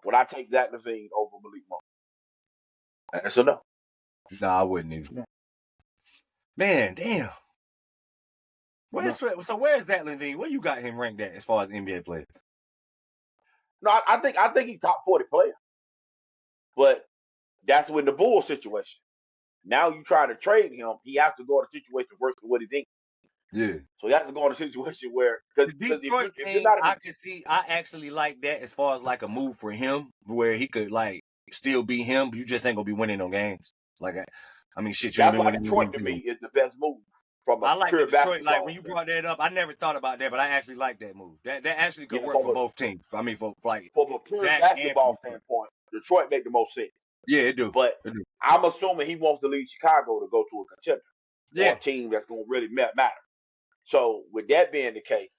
would I take Zach LaVine over Malik Monk? And that's a no. Nah, I wouldn't either. No. Man, damn. Where's Zach LaVine? Where you got him ranked at as far as NBA players? No, I think he's top 40 player. But that's when the Bulls situation. Now you try to trade him, he has to go in a situation worse than what he's in. Yeah. So he has to go in a situation where because Detroit if you're not I can see. I actually like that as far as a move for him, where he could still be him, but you just ain't gonna be winning no games. Shit, you ain't been winning. Detroit to me is the best move from I a like pure Detroit. basketball. When you brought that up, I never thought about that, but I actually like that move. That actually could work for both teams. I mean, from a pure Zach basketball standpoint, Detroit make the most sense. Yeah, it do. But I'm assuming he wants to leave Chicago to go to a contender. Yeah. Or a team that's going to really matter. So, with that being the case,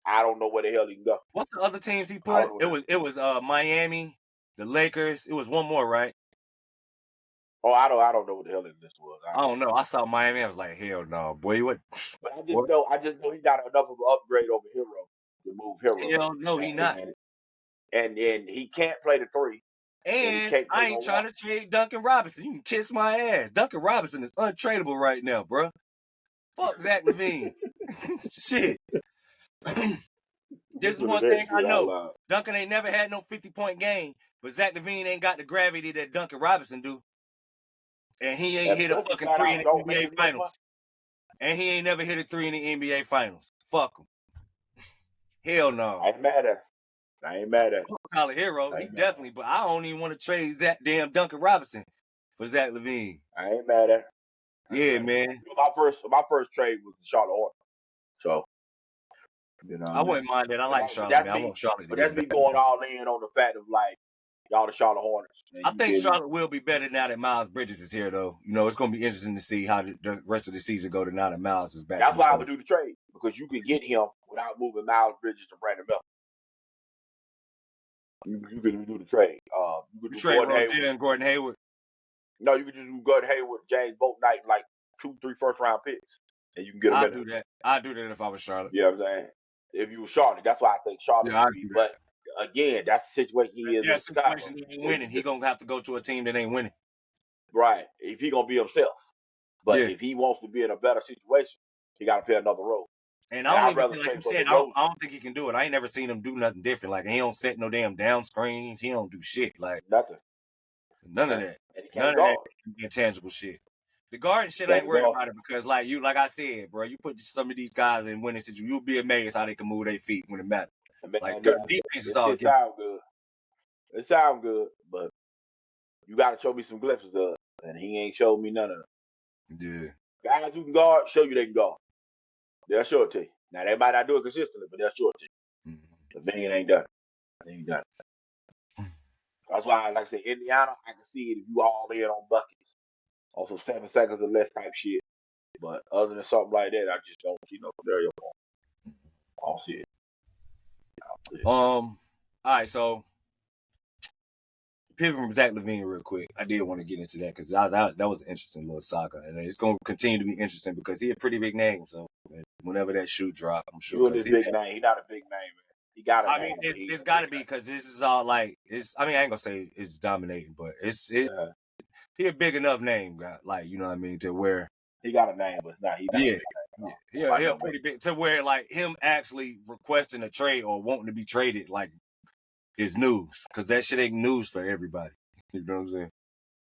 I don't know where the hell he can go. What's the other teams he put? It was Miami, the Lakers. It was one more, right? Oh, I don't know what the hell this was. I don't know. I saw Miami. I was like, hell no, boy. What? But I just know he got enough of an upgrade over Hero to move Hero. Hell no, he not. And he can't play the 3. And I ain't trying to trade Duncan Robinson. You can kiss my ass. Duncan Robinson is untradeable right now, bro. Fuck Zach LaVine. Shit. This is one thing I know. Duncan ain't never had no 50-point game, but Zach LaVine ain't got the gravity that Duncan Robinson do. And he ain't hit a fucking 3 in the NBA Finals. And he ain't never hit a 3 in the NBA Finals. Fuck him. Hell no. I ain't mad at him. Tyler Hero, he definitely, but I don't even want to trade that damn Duncan Robinson for Zach LaVine. I ain't mad at him. Yeah, man. My first trade was the Charlotte Hornets. So, I wouldn't mind that. I like Charlotte. I want Charlotte to but that's me going all in on the fact of y'all the Charlotte Hornets. I think Charlotte will be better now that Miles Bridges is here, though. You know, it's going to be interesting to see how the rest of the season go now that Miles is back. That's why I would do the trade, because you can get him without moving Miles Bridges to Brandon Miller. You can do the trade. You could trade Rozier and Gordon Hayward. No, you could just do Gordon Hayward, James Bouknight, 2-3 first-round picks, and you can get them. I'd do that. I'd do that if I was Charlotte. You know what I'm saying? If you were Charlotte, that's why I think Charlotte would be. But again, that's the situation he is. Yeah, situation he ain't winning. He gonna have to go to a team that ain't winning. Right. If he gonna be himself, but if he wants to be in a better situation, he got to play another role. And I don't even feel like you said. I don't think he can do it. I ain't never seen him do nothing different. He don't set no damn down screens. He don't do shit. Nothing. None of that. None of that intangible shit. The guarding shit ain't worried about it because, like I said, bro, you put some of these guys in winning situations, you'll be amazed how they can move their feet when it matters. Their defense is all good. It sounds good, but you got to show me some glimpses of it, and he ain't showed me none of it. Yeah. Guys who can guard, show you they can guard. They'll show it to you. Now, they might not do it consistently, but they'll show it to you. The thing ain't done. He ain't done it. That's why, like I said, Indiana, I can see it if you all in on buckets. Also 7 seconds or less type shit. But other than something like that, I just don't see no scenario for him. I don't see it. All right, so pivot from Zach LaVine real quick. I did want to get into that because that was an interesting little saga. And it's going to continue to be interesting because he's a pretty big name. So whenever that shoe drop, I'm sure. He's big name. He's not a big name, man. He got a name. It's got to be because this is all I ain't going to say it's dominating, but he a big enough name, guy. Like, you know what I mean, to where he got a name, but he's not a big name. Yeah, he pretty big to where like him actually requesting a trade or wanting to be traded like is news, because that shit ain't news for everybody. You know what I'm saying?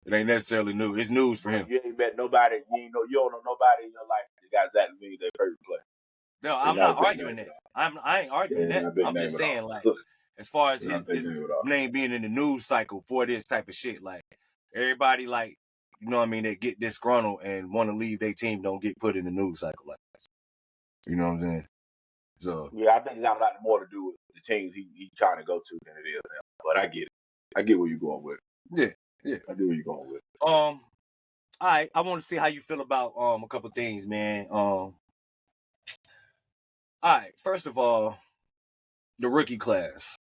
It ain't necessarily news. It's news for him. You ain't met nobody. You don't know nobody in your life that got Zach LaVine their favorite player. No, I'm not arguing that. I ain't arguing that. I'm just saying, like, as far as his name being in the news cycle for this type of shit, like everybody, like, you know what I mean, that get disgruntled and want to leave their team don't get put in the news cycle like that. You know what I'm saying? So yeah, I think it's got a lot more to do with the teams he's trying to go to than it is him. But I get it. I get where you're going with it. Yeah. I get where you're going with it. All right, I want to see how you feel about a couple things, man. All right, first of all, the rookie class.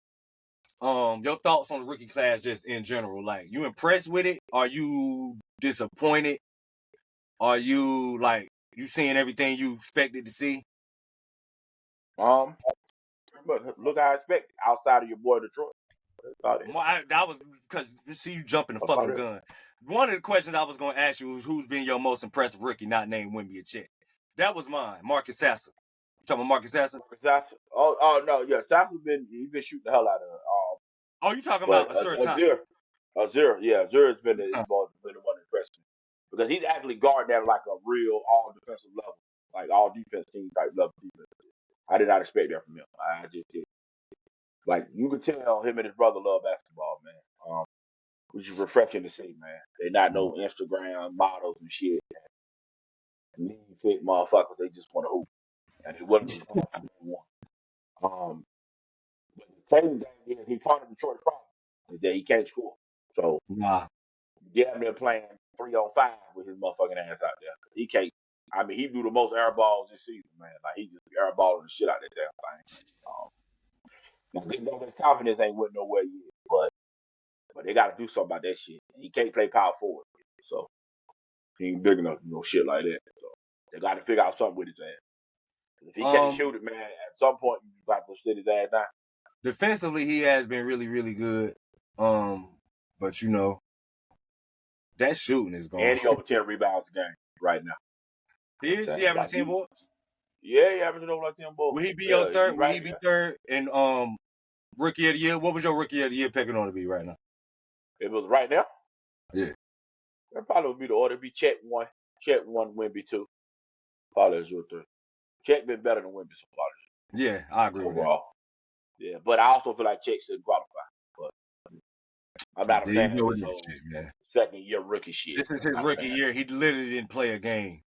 Your thoughts on the rookie class just in general. Like, you impressed with it? Are you disappointed? Are you like you seeing everything you expected to see? But look how I expect it, outside of your boy Detroit. That was because you see you jumping the fucking gun. One of the questions I was going to ask you was who's been your most impressive rookie, not named Wemby or Chet. That was mine, Marcus Sasser. You talking about Marcus Sasser? Oh no, yeah, Sasser's been shooting the hell out of it. You talking about Azir Thompson? Azir, yeah, Azir's been the one that impressed me because he's actually guarding at like a real all defensive level, like all defense team type level defense. I did not expect that from him. I just did. Like, you could tell him and his brother love basketball, man. Which is refreshing to see, man. They're not no Instagram models and shit. Lean fit motherfuckers. They just want to hoop, and it wasn't the one. But the crazy thing is, he part of Detroit's problem is that he can't score. So, yeah, they're playing 3-on-5 with his motherfucking ass out there. He can't. I mean, he threw the most air balls this season, man. Like, he just airballing the shit out of that damn thing. Now, his confidence ain't went nowhere yet, but they got to do something about that shit. He can't play power forward, so he ain't big enough to do shit like that. So they got to figure out something with his ass. If he can't shoot it, man, at some point you got to sit his ass down. Defensively, he has been really, really good. But you know, that shooting is going. And he over 10 rebounds a game right now. He is. He averaging 10 boards. Yeah, he averaging over like 10 boards. Will he be your third? Will he be third in rookie of the year? What was your rookie of the year picking on to be right now? It was right now. Yeah. That probably would be the order. It'd be Chet 1, Wemby 2. Probably as your third. Chet been better than Wemby so far. Yeah, I agree overall. With that. Yeah, but I also feel like Chet shouldn't qualify. But I'm not a fan of this shit, man. Second year rookie shit. This is his rookie year. He literally didn't play a game.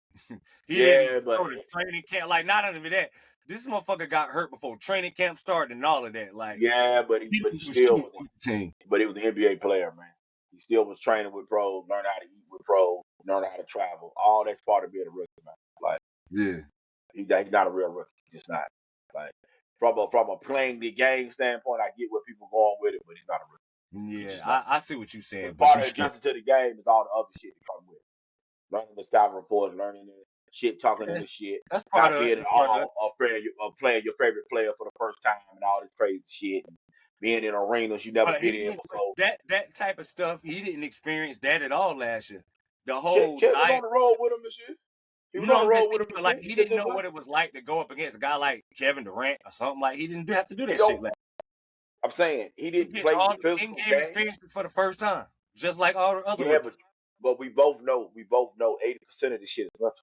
He didn't go to training camp. Like, not only that, this motherfucker got hurt before training camp started and all of that. Like, yeah, but he still was with the team. But he was an NBA player, man. He still was training with pros, learning how to eat with pros, learning how to travel. All that's part of being a rookie, man. Like, yeah, he's not a real rookie. He's not. Like, from a playing the game standpoint, I get where people going with it, but he's not a rookie. Yeah, I see what you're saying. But part of adjusting to the game is all the other shit that comes with it. Learning the style reports, learning the shit, talking in the shit. That's part not of being playing your favorite player for the first time and all this crazy shit. And being in arenas you never been in before. That type of stuff, he didn't experience that at all last year. The whole Chet was on the road with him and shit. He was on the road with him. Like, he didn't know what it was like to go up against a guy like Kevin Durant or something. Like, he didn't have to do that shit. Like, I'm saying he didn't play all the physical in-game experiences for the first time, just like all the other ones. But we both know 80% of this shit is nothing.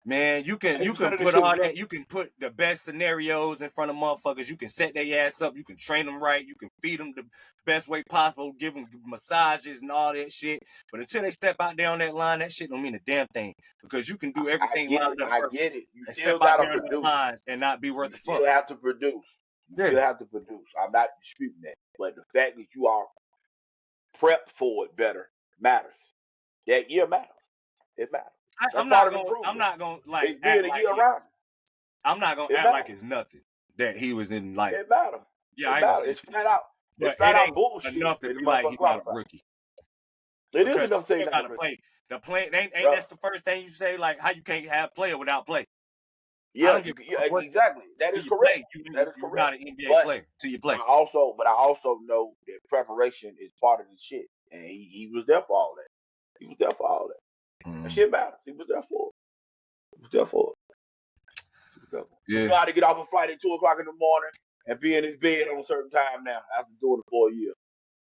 Man, you can put all that. You can put the best scenarios in front of motherfuckers. You can set their ass up. You can train them right. You can feed them the best way possible. Give them massages and all that shit. But until they step out there on that line, that shit don't mean a damn thing, because you can do everything lined up. I get it. You still gotta produce lines and not be worth the fuck. You have to produce. You still have to produce. I'm not disputing that. But the fact that you are prepped for it better matters. That year matters. It matters. I'm not gonna like act like I'm not gonna act like it's nothing that he was in. Like, it matters. Yeah, it's flat out. But it's flat it out ain't bullshit. enough to be like he's not a rookie. It is enough to say gotta play. The play ain't that's the first thing you say. Like, how you can't have player without play. Yeah, exactly. That is correct. That is correct. You're not an NBA player till you play. But I also know that preparation is part of the shit, and he was there for all that. He was there for all that. Mm-hmm. That shit matters. He was there for it. He was there for it. Yeah. You know how to get off a flight at 2 o'clock in the morning and be in his bed on a certain time now after doing it for a year.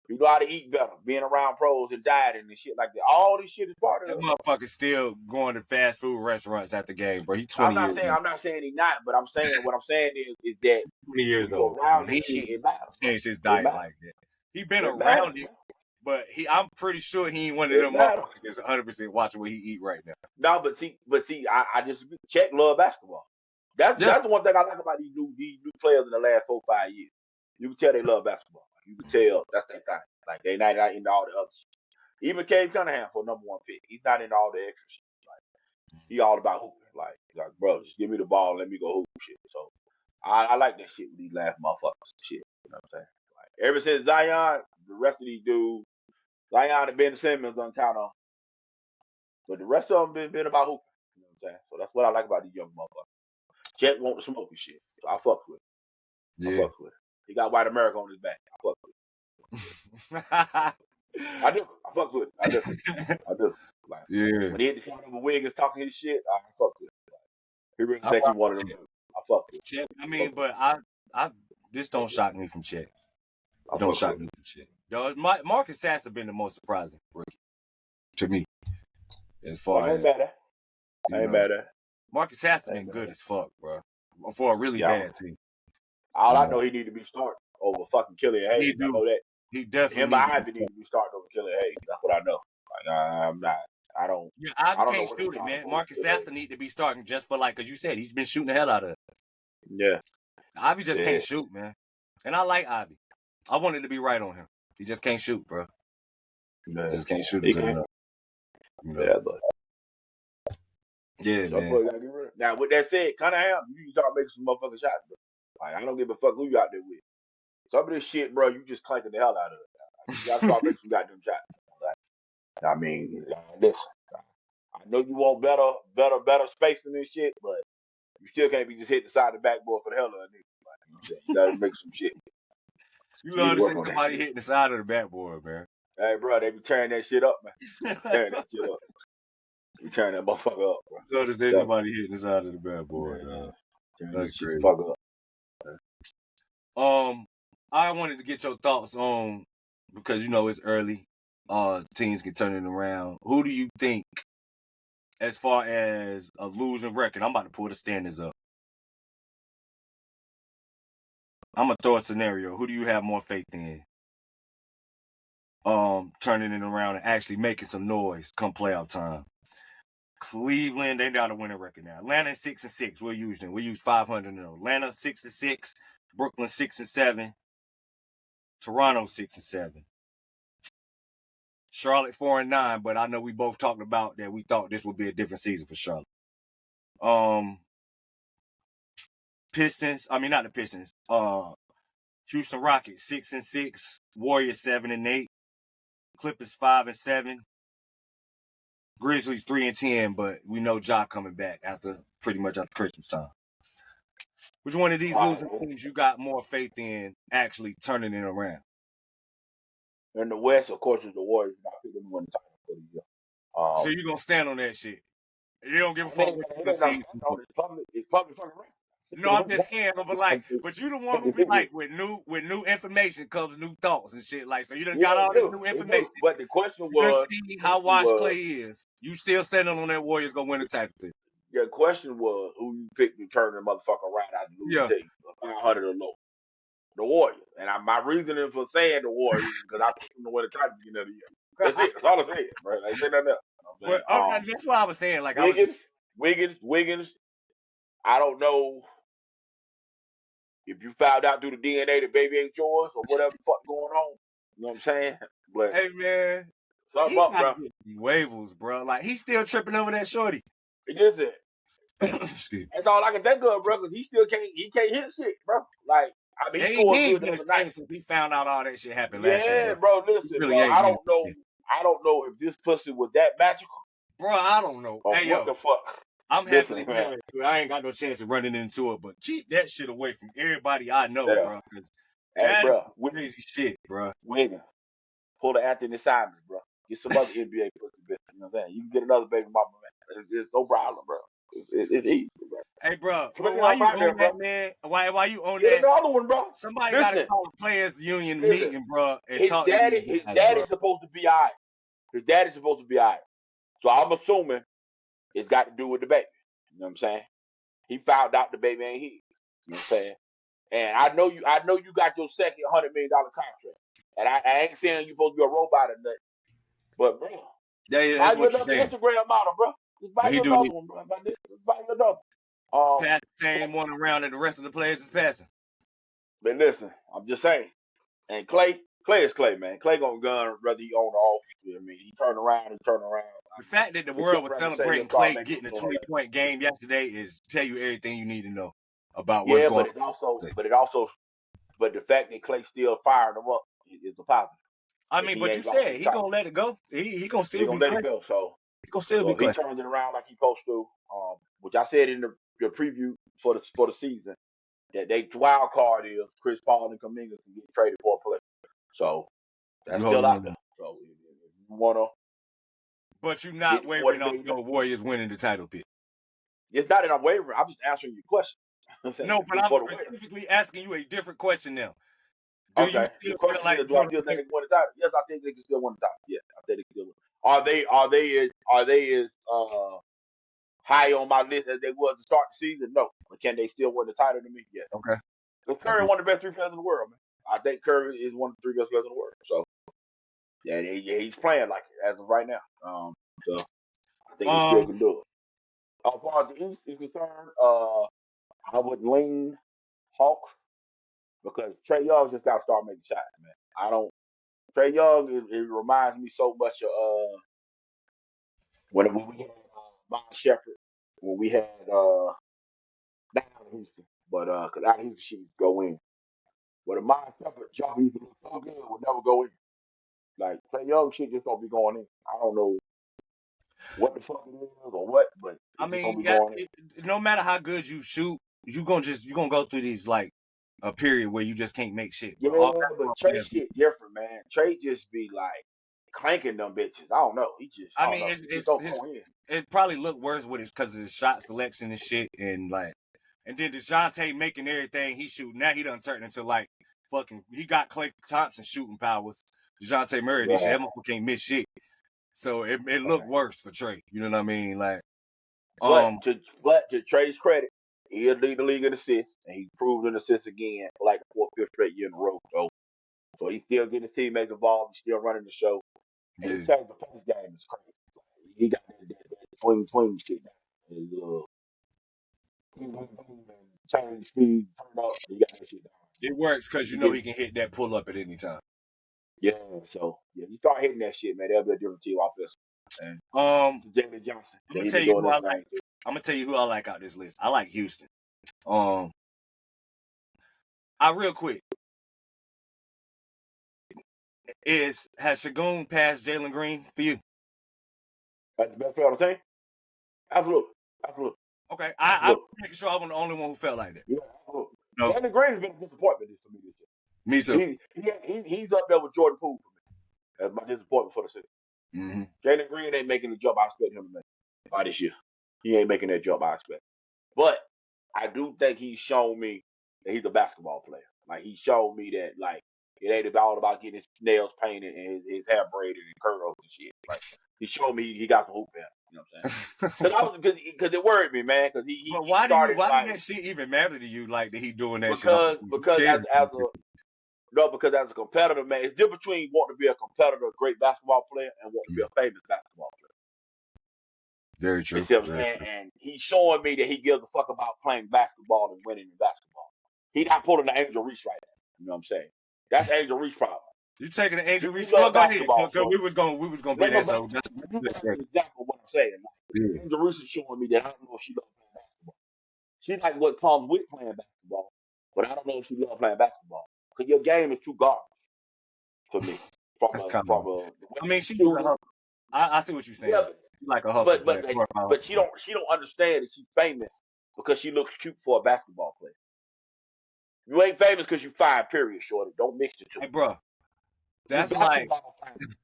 You know how to eat better, being around pros and dieting and shit like that. All this shit is part of That it. motherfucker still going to fast food restaurants at the game, bro. He 20 I'm years old. not saying he's not, but what I'm saying is that 20 years when you're old. around He this shit, it matters. changed his It diet matters. like that. He been It around matters. it, but I'm pretty sure he ain't one of It them matters. motherfuckers that's 100% watching what he eat right now. No, but see, I just Chet love basketball. That's the one thing I like about these new players in the last 4-5 years. You can tell they love basketball. You can tell that's their thing. Like they not into all the other shit. Even Cade Cunningham for #1 pick, he's not into all the extra shit. Like he all about hooping. Like bro, just give me the ball, and let me go hoop shit. So I like that shit with these last motherfuckers. Shit, you know what I'm saying? Like ever since Zion, the rest of these dudes, Zion and Ben Simmons don't count on. But the rest of them been about hooping. You know what I'm saying? So that's what I like about these young motherfuckers. Chet want to smoke and shit. So I fuck with it. I fuck with it. He got white America on his back. I fuck with it. I do. I fuck with it. I do. Like, when he hit the shot over Wiggins talking his shit, I fuck with it. Like, he really think he one of them dudes. I fuck with it. Chet, I mean, but I this don't shock me from Chet. It don't shock me from Chet. Yo, Marcus Sasser been the most surprising rookie to me. As far I ain't mad at. I ain't mad at. Marcus Sasser been good as fuck, bro. For a really bad team. All I know, he need to be starting over fucking Killian Hayes. I know that. He definitely him and Ivy need to be starting over Killian Hayes. That's what I know. Like, I'm not. I don't. Yeah, Ivy can't shoot it, man. Marcus Sasser need to be starting just for because you said he's been shooting the hell out of it. Yeah. Ivy just can't shoot, man. And I like Ivy. I wanted to be right on him. He just can't shoot, bro. Man. He just can't shoot good enough. You know? Yeah, but. Yeah, man. Now, with that said, Cunningham, you need to start making some motherfucking shots, bro. Like, I don't give a fuck who you out there with. Some of this shit, bro, you just clanking the hell out of it. Like, you gotta start making some goddamn shots. Like, I mean, listen, I know you want better spacing and shit, but you still can't be just hitting the side of the backboard for the hell of a nigga. Like, you gotta make some shit. You love to see somebody hitting the side of the backboard, man. Hey, bro, they be tearing that shit up, man. Tearing that shit up. We tearing that motherfucker up, bro. You love to see somebody hitting the side of the backboard, dog. That's great. I wanted to get your thoughts on, because it's early. Teams can turn it around. Who do you think, as far as a losing record? I'm about to pull the standings up. I'm gonna throw a scenario. Who do you have more faith in? Turning it around and actually making some noise come playoff time. Cleveland, they got a winning record now. Atlanta 6-6. We'll use them. We use 500 0. Atlanta 6-6. Brooklyn 6-7. Toronto 6-7. Charlotte 4-9. But I know we both talked about that. We thought this would be a different season for Charlotte. Pistons. I mean, not the Pistons. Houston Rockets 6-6. Warriors 7-8. Clippers 5-7. Grizzlies 3-10, but we know Ja coming back pretty much after Christmas time. Which one of these losing teams you got more faith in actually turning it around? In the West, of course, is the Warriors. I think they're going to title for the year. So you're gonna stand on that shit? You don't give a fuck what the season for? It's public fucking record. No, I'm just saying, but you the one who be like, with new information comes new thoughts and shit. Like, so you done got all this new information. But the question was, see how washed Clay is. You still standing on that Warriors gonna win the title thing? The question was who you picked to turn the motherfucker around out of the losing team, 500 or low. The Warriors. And my reasoning for saying the Warriors is because I picked them to win the title at the end of the year. That's it. That's all I'm saying, bro. I ain't saying nothing else. That's what I was saying. Like, Wiggins. I don't know if you found out through the DNA that baby ain't yours or whatever the fuck going on. You know what I'm saying? But hey, man. Something up, bro. Wavels, bro. Like, he's still tripping over that shorty. It just it. That's all I can think of, bro, because he can't hit shit, bro. Like, I mean, he scored good the other night. He found out all that shit happened last year. Yeah, bro, listen, really bro, I don't know if this pussy was that magical. Bro, I don't know. Hey, what the fuck? I'm happily married. I ain't got no chance of running into it, but keep that shit away from everybody I know, bro. Hey, bro, crazy shit, bro. Wiggins, pull the Anthony Simons, bro. Get some other NBA pussy bitch. You know what I'm saying? You can get another baby mama, man. It's no problem, bro. It's easy, bro. Hey, bro, Bring why him you out there, on bro. that, man? Why you on Get that? another one, bro. Somebody got to Listen, call a players union listen. meeting, bro, and His talk to these guys, bro. daddy's supposed to be all right. His daddy's supposed to be all right. So I'm assuming it's got to do with the baby. You know what I'm saying? He found out the baby ain't his. You know what I'm saying? And I know you got your second $100 million contract. And I ain't saying you supposed to be a robot or nothing. But bro, Yeah, buy that's you what you're another saying. Instagram model, bro. Just buy But he you do another need one, bro. Just buy you another. to pass the same one around that the rest of the players is passing. But listen, I'm just saying. And Clay is Clay, man. Clay gonna gun whether he on or off. You know what I mean? He turn around. The fact that the He world kept was trying to say he'll celebrating start Clay making getting them a sooner or later. 20-point game yesterday is tell you everything you need to know about what's Yeah, going but on. the fact that Clay still fired him up is a positive. I If mean, he but you ain't lost said his he job, gonna let it go. He gonna he still gonna be let Clay. it go. He gonna still So be if he Clay. turns it around like he supposed to, which I said in the preview for the season, that they wild card is Chris Paul and Kuminga can get traded for a player. So that's You still holding out on. there. So if you wanna But you're get not the 40 wavering off million, your Warriors winning the title pick. it's not that I'm wavering. I'm just answering your question. No, but I'm For the winner. specifically asking you a different question now. Do you Okay. still Your feel question like is, do I Golden still think State? they can win the title? Yes, I think they can still win the title. Yes, I think they can still win. Are they as high on my list as they was to start the season? No. But can they still win the title to me? Yes. Okay. Because Curry one of the best three players in the world, man. I think Curry is one of the three best players in the world. So yeah, he's playing like it as of right now. So I think they still Um, can do it. As far as the East is concerned, I would lean Hawks because Trey Young just got to start making shots, man. I don't. Trey Young, it reminds me so much of when we had Von Shepard, when we had not out of Houston, but because out of Houston she would go in. But a Von Shepard jump used to look so good would never go in. Like Trey Young shit just don't be going in. I don't know what the fuck it is or what, but I it just don't mean, be yeah, going in. no matter how good you shoot, you gonna go through these like a period where you just can't make shit, bro. All Yeah, but Trey shit different, man. Trey just be like clanking them bitches. I don't know. I I don't mean, know. He just don't his go in. it probably looked worse with it because of his shot selection and shit, and then DeJounte making everything he shooting. Now he done turned into like fucking. He got Klay Thompson shooting powers. DeJounte Murray, this shit, Yeah. that motherfucker can't miss shit. So it looked worse for Trey. You know what I mean? Like, But to Trey's credit, he'll lead the league in assists, and he proved an assist again for like the fourth, fifth straight year in a row. So he's still getting his teammates involved. He's still running the show, and he yeah. changed the pace game. It's crazy. He got that swing shit down. Change speed, turn up. He got that shit down. It works because you He know get he can hit that pull up at any time. yeah. So yeah, you start hitting that shit, man. That'll be a different team offense. And Jamie Johnson, I'm that gonna he tell been you doing who I this like. thing too. I'm gonna tell you who I like out this list. I like Houston. I real quick has Shagun passed Jalen Green for you? That's the best player on the team. Absolutely. Okay, I'm making sure I'm the only one who felt like that. Yeah, absolutely. No, Jalen Green has been a disappointment for me this year. me too. He's up there with Jordan Poole for me as my disappointment for the season. Mm-hmm. Jalen Green ain't making the jump I expect him to make by this year. He ain't making that jump I expect. But I do think he's shown me that he's a basketball player. Like he's shown me that like it ain't all about getting his nails painted and his hair braided and curls and shit. Like he showed me he got the hoop there. You know what I'm saying? Because it worried me, man. Because he But why started did like that shit even matter to you? Like that he doing that shit off the because court? because as a competitor, man, it's different between wanting to be a competitor, a great basketball player, and wanting to be a famous basketball player. Very You true. see what I'm saying? And he's showing me that he gives a fuck about playing basketball and winning in basketball. He's not pulling the Angel Reese right now. You know what I'm saying? That's Angel Reese problem. You taking the Angel You Reese? Well, love go ahead. basketball, Go, so we was gonna no, be that. So you got an example of what I'm saying. Like, Angel Reese is showing me that I don't know if she loves playing basketball. She like what comes with playing basketball, but I don't know if she loves playing basketball because your game is too garbage for me. that's The kind of. way I mean, you she's a shoot it. hustle. I see what you're Yeah, saying. She's like a hustle player. but she don't understand that she's famous because she looks cute for a basketball player. You ain't famous because you fine, period, shorty. Don't mix the two. Hey, bro, You that's like basketball famous.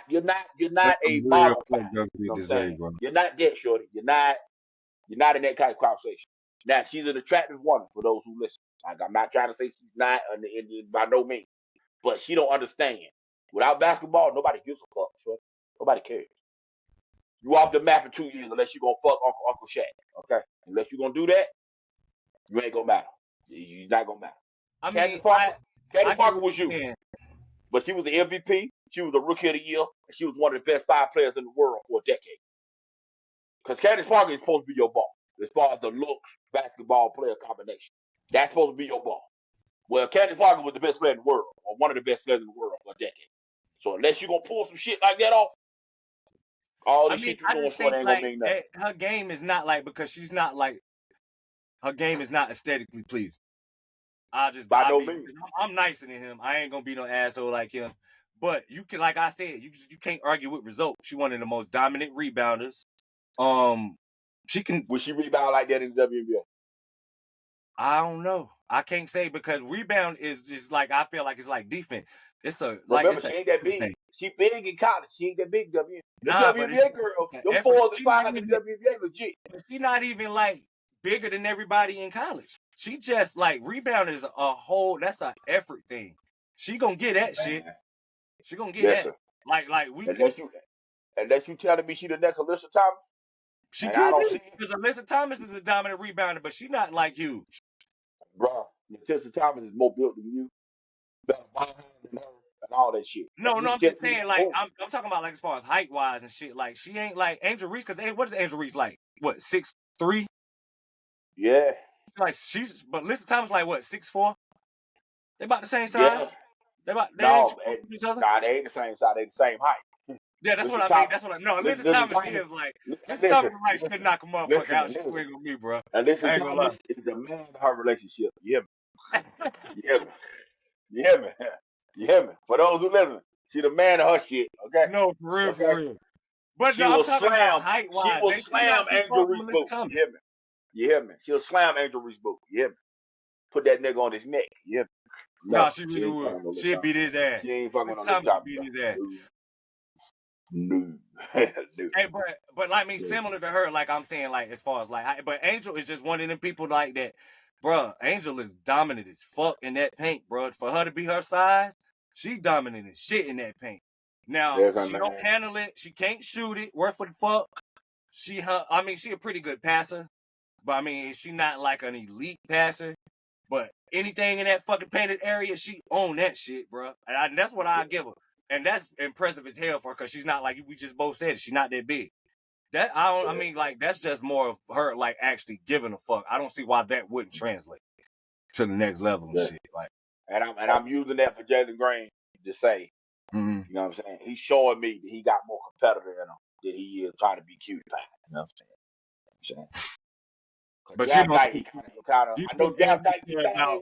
You're not That's a a real model fuck child. up You know to what I'm say, saying? bro. You're not that shorty. You're not in that kind of conversation. Now she's an attractive woman for those who listen. Like, I'm not trying to say she's not by no means, but she don't understand. Without basketball, nobody gives a fuck. Shorty. Nobody cares. You off the map in 2 years unless you gonna fuck Uncle Shaq. Okay? Unless you gonna do that, you ain't gonna matter. You're not gonna matter. I mean, Candace Parker, I Candace get Parker what was you're you. saying. But she was the MVP. She was the Rookie of the Year. And she was one of the best 5 players in the world for a decade. Because Candace Parker is supposed to be your ball as far as the looks basketball player combination. That's supposed to be your ball. Well, Candace Parker was the best player in the world, or one of the best players in the world for a decade. So unless you're going to pull some shit like that off, all I this mean, shit you I doing just short think ain't going to like mean nothing. her game is not like because she's not like her game is not aesthetically pleasing. By no means. I'm nicer than him. I ain't gonna be no asshole like him. But you can, like I said, you can't argue with results. She one of the most dominant rebounders. She can. Would she rebound like that in the WNBA? I don't know. I can't say because rebound is just like I feel like it's like defense. It's a like Remember, it's a she ain't that effort big. thing. She big in college. She ain't that big WNBA. Them Nah, but WNBA girls, it's an them effort. 4s and 5s in the WNBA legit. She's not even like bigger than everybody in college. She just like rebound is a whole. That's an effort thing. She gonna get that shit. She gonna get that. Listen, Like we. unless you telling me she the next Alyssa Thomas, She and I could don't be see it, because Alyssa Thomas is a dominant rebounder, but she's not like huge. bro. Alyssa Thomas is more built than you, better ball than her, and all that shit. No, And you I'm just just be saying that like boom. I'm talking about like as far as height wise and shit. Like she ain't like Angel Reese because what is Angel Reese like? What 6'3"? Yeah, Like but Alyssa Thomas like what 6'4"? They about the same yeah. size. They ain't No, too close to each other. nah, they ain't the same size. They the same height. Yeah, that's what Alyssa I mean. Thomas, That's what I know. Alyssa, Alyssa Alyssa Thomas Thomas, is like Alyssa listen, Thomas is like she'll knock a motherfucker out. She swing on me, bro. I Alyssa ain't gonna lie. Thomas is the man of her relationship. You hear me? You hear me? You hear me? You hear me? For those who listen, she the man of her shit. Okay, No, for real, for okay. real. But She no, I'm will talking about slam. height She wise. will She's slam not too far Angel from Reese Alyssa boot. Thomas. You hear me? You hear me? She'll slam Angel Reese boot. You hear me? Put that nigga on his neck. You hear me? No, No, she she really ain't would. fucking on this She'd time. beat his ass. She ain't fucking Alyssa on this Thomas would time, beat bro. his ass. No. No. Hey, but like me, No. similar to her, like I'm saying, like as far as like, but Angel is just one of them people like that, bruh. Angel is dominant as fuck in that paint, bruh. For her to be her size, she dominant as shit in that paint. Now Listen, she don't man. handle it. She can't shoot it. Worth for the fuck. I mean, she a pretty good passer, but I mean, she not like an elite passer. But anything in that fucking painted area, she own that shit, bruh. And that's what I give her. And that's impressive as hell for her because she's not like we just both said. She's not that big. That I mean, like that's just more of her like actually giving a fuck. I don't see why that wouldn't translate to the next level and shit. Like, And I'm using that for Jalen Green to say, mm-hmm. you know what I'm saying? He's showing me that he got more competitor in him than he is trying to be cute. You know what I'm saying? But Jab Knight, he kind of. I know Jab Knight can about bang,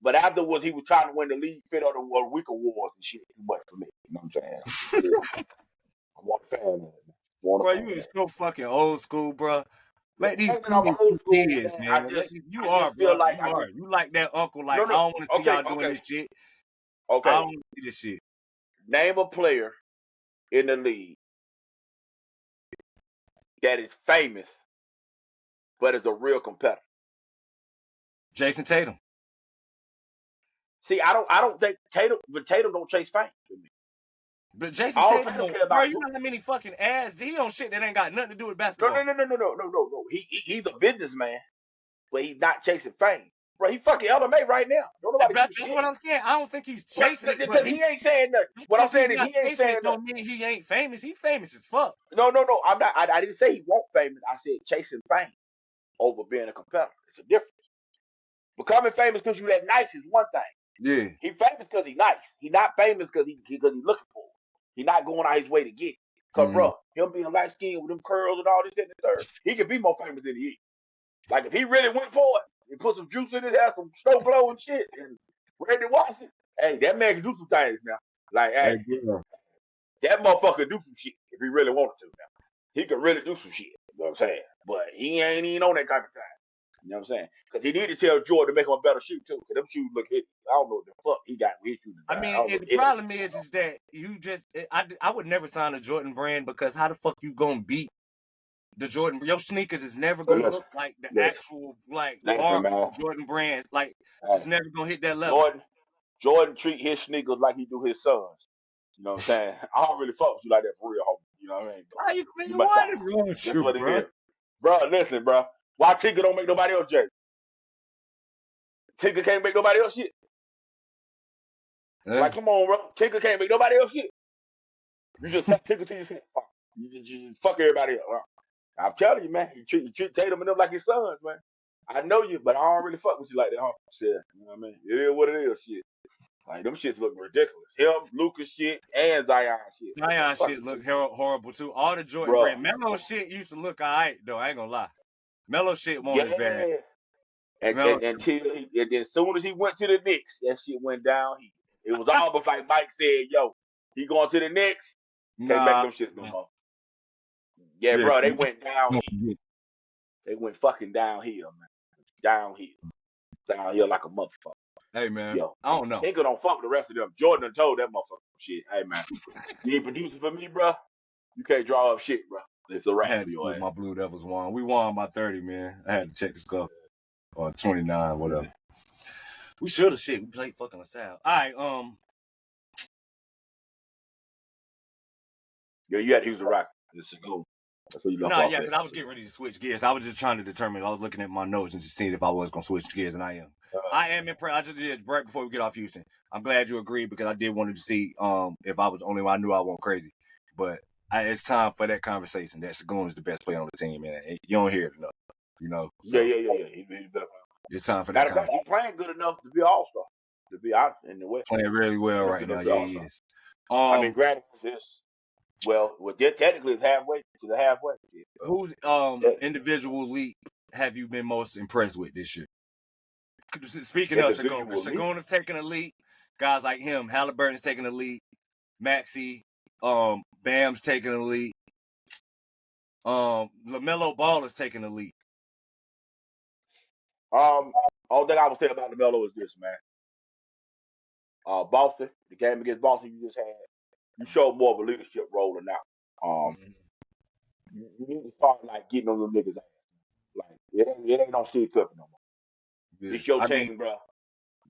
but afterwards he was trying to win the league fit of the week awards and shit. Too much for me. You know what I'm saying? I want a fan of it. bro, you is so fucking old school, bro. Let these Ain't that I'm old school, kids, man. man. I You are, just feel bro. like You are. You like that uncle. Like, no. I don't want to see Okay, y'all doing this shit. I okay. don't want to see this shit. Name a player in the league that is famous but is a real competitor. Jason Tatum. See, I don't think Tatum don't chase fame to me. But Jason All Tatum, Tatum care bro, about you is know how many fucking ads? He on shit that ain't got nothing to do with no. basketball. He's a businessman, but he's not chasing fame. Bro, he fucking LMA right now. Don't nobody give a That's shit. what I'm saying. I don't think he's chasing it, but Because he ain't saying nothing. What I'm because he's saying is not he ain't chasing saying it nothing. don't mean he ain't famous. He famous as fuck. No. I'm not. I didn't say he won't famous. I said chasing fame over being a competitor. It's a difference. Becoming famous because you that nice is one thing. Yeah. He famous because he nice. He not famous because he looking for it. He not going out his way to get it. Cause bro, him being light skinned with them curls and all this and the third, he could be more famous than he is. Like if he really went for it and put some juice in his hair, some snow glow and shit, and Randy Watson, hey, that man can do some things now. Like, hey, that motherfucker do some shit if he really wanted to now. He could really do some shit. You know what I'm saying? But he ain't even on that kind of time. You know what I'm saying? Because he needed to tell Jordan to make him a better shoe too. Because them shoes look hit. I don't know what the fuck he got with his shoe design. I mean, the problem is that you just I would never sign a Jordan brand because how the fuck you gonna beat the Jordan? Your sneakers is never gonna look like the actual Jordan brand. Like it's never gonna hit that level. Jordan treat his sneakers like he do his sons. You know what I'm saying? I don't really fuck with you like that for real, homie. You know what I mean? What is wrong with you, bro? Bro, listen, bro. Why Tinker don't make nobody else jersey? Tinker can't make nobody else shit. Like, come on, bro. Tinker can't make nobody else shit. You just tell Tinker to yourself. You just fuck everybody else. I'm telling you, man. You treat Tatum and them like his sons, man. I know you, but I don't really fuck with you like that, huh? Shit. You know what I mean? It is what it is, shit. Like, them shits look ridiculous. Him, Lucas shit, and Zion shit. Zion shit look horrible, too. All the Jordan brand. Melo shit used to look all right, though. I ain't gonna lie. Melo shit wasn't as bad. And then as soon as he went to the Knicks, that shit went downhill. It was almost like Mike said, yo, he going to the Knicks. Can't make them shits no more. Yeah, bro, they went downhill. They went fucking downhill, man. Downhill like a motherfucker. Hey, man, yo, I don't know. Tinker don't fuck with the rest of them. Jordan told that motherfucker shit. Hey, man, you ain't producing for me, bro. You can't draw up shit, bro. It's a wrap for your ass. My Blue Devils won. We won by 30, man. I had to check the score. Or 29, whatever. We should have shit. We played fucking LaSalle. All right, Yeah, you had to use the rock. This is cool. Because I was getting ready to switch gears. I was just trying to determine. I was looking at my notes and just seeing if I was going to switch gears, and I am. I am impressed. I just did right before we get off Houston. I'm glad you agreed because I did want to see if I was the only one. I knew I wasn't crazy. But it's time for that conversation. That Sagoon is the best player on the team, man. You don't hear it enough. You know? So yeah. He's better. It's time for that conversation. He's playing good enough to be an all-star, to be honest, in the West. Playing really well right now. Yeah, he is. I mean, granted, technically it's halfway to the halfway. Whose individual leap have you been most impressed with this year? Speaking of Sagoon have taken a leap. Guys like him, Halliburton's taking a leap. Maxey, Bam's taking a leap. LaMelo Ball is taking a leap. All thing I would say about LaMelo is this, man. Boston, the game against Boston you just had, you showed more of a leadership role than now. You need to start like getting on them niggas' ass. Like it ain't no Steve Clifford no more. Yeah. It's your team, bro.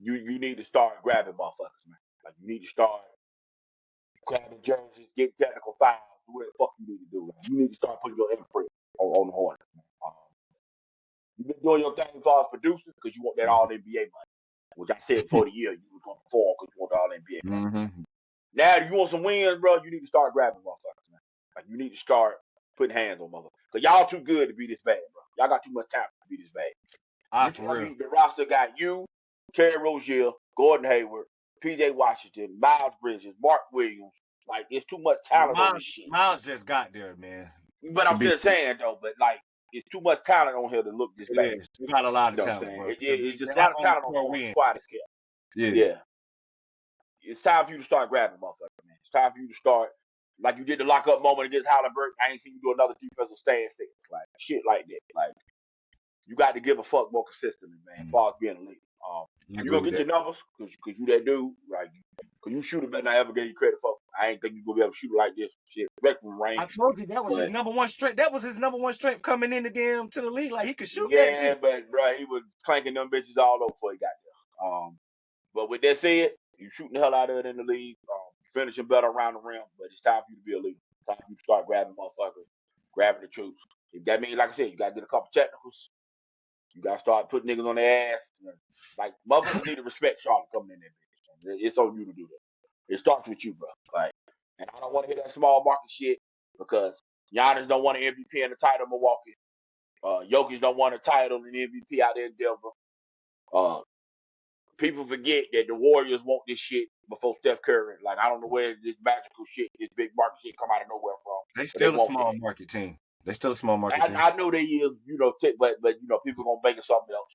You need to start grabbing motherfuckers, man. Like you need to start grabbing jerseys, get technical fouls, do what the fuck you need to do. Like, you need to start putting your imprint on the Hornets, man. You've been doing your thing as far as producers because you want that All NBA money, which I said for the year you was going to perform because you want the All NBA money. Now, if you want some wins, bro, you need to start grabbing motherfuckers, man. Like you need to start putting hands on motherfuckers. Because y'all too good to be this bad, bro. Y'all got too much talent to be this bad. For real. The roster got you, Terry Rozier, Gordon Hayward, P.J. Washington, Miles Bridges, Mark Williams. Like, there's too much talent on this shit. Miles just got there, man. But I'm just saying, though, but, like, it's too much talent on here to look this bad. You got a lot of talent, bro. It's just a lot of talent on the squad. Yeah. It's time for you to start grabbing motherfuckers, man. It's time for you to start, like you did the lockup moment against Halliburton. I ain't seen you do another defensive stand six. Like, shit like that. Like, you got to give a fuck more consistently, man, as far as being a leader. You gonna get your numbers because you that dude, right? Because you shoot it better than I ever gave you credit for. I ain't think you gonna be able to shoot it like this. Shit, from range. I told you that was his number one strength. That was his number one strength coming in to the league. Like he could shoot. Yeah, but bro, he was clanking them bitches all over before he got there. But with that said, you shooting the hell out of it in the league. Finishing better around the rim, but it's time for you to be a leader. It's time for you to start grabbing motherfuckers, grabbing the troops. If that means, like I said, you gotta get a couple technicals. You gotta start putting niggas on their ass. Like motherfuckers need to respect Charlotte coming in there, bitch. It's on you to do that. It starts with you, bro. Like, and I don't want to hear that small market shit because Giannis don't want an MVP in the title in Milwaukee. Jokic don't want a title and MVP out there in Denver. People forget that the Warriors want this shit before Steph Curry. Like, I don't know where this magical shit, this big market shit come out of nowhere from. They still a small market team. They're still a small market team. I know they is, but people gonna make it something else.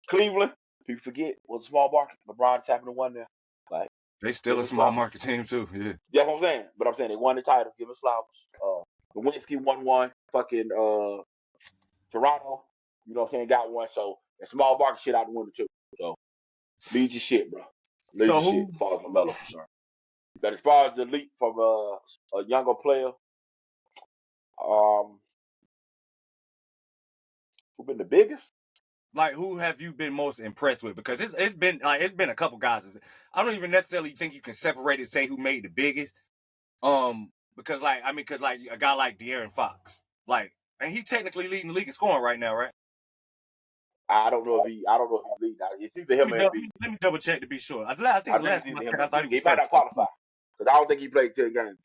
Cleveland, people forget, was a small market. LeBron tapping the one there. Like, they still a small market team too. Yeah. That's what I'm saying. But I'm saying they won the title. Give us flowers. The Winsky won one. Fucking Toronto. You know what I'm saying? Got one. So and small market shit out the window too. So lead your shit, bro. Lead So your shit who as far as LaMelo concerned. But as far as the leap from a younger player, who been the biggest? like who have you been most impressed with? Because it's been a couple guys. I don't even necessarily think you can separate it, say who made the biggest. Because a guy like De'Aaron Fox, like, and he technically leading the league in scoring right now, right? I don't know if he lead now. It's either him or Embiid. Let me double check to be sure. I think I the think last it's time either him I or thought Embiid. he He was might first. not qualify because I don't think he played 10 games.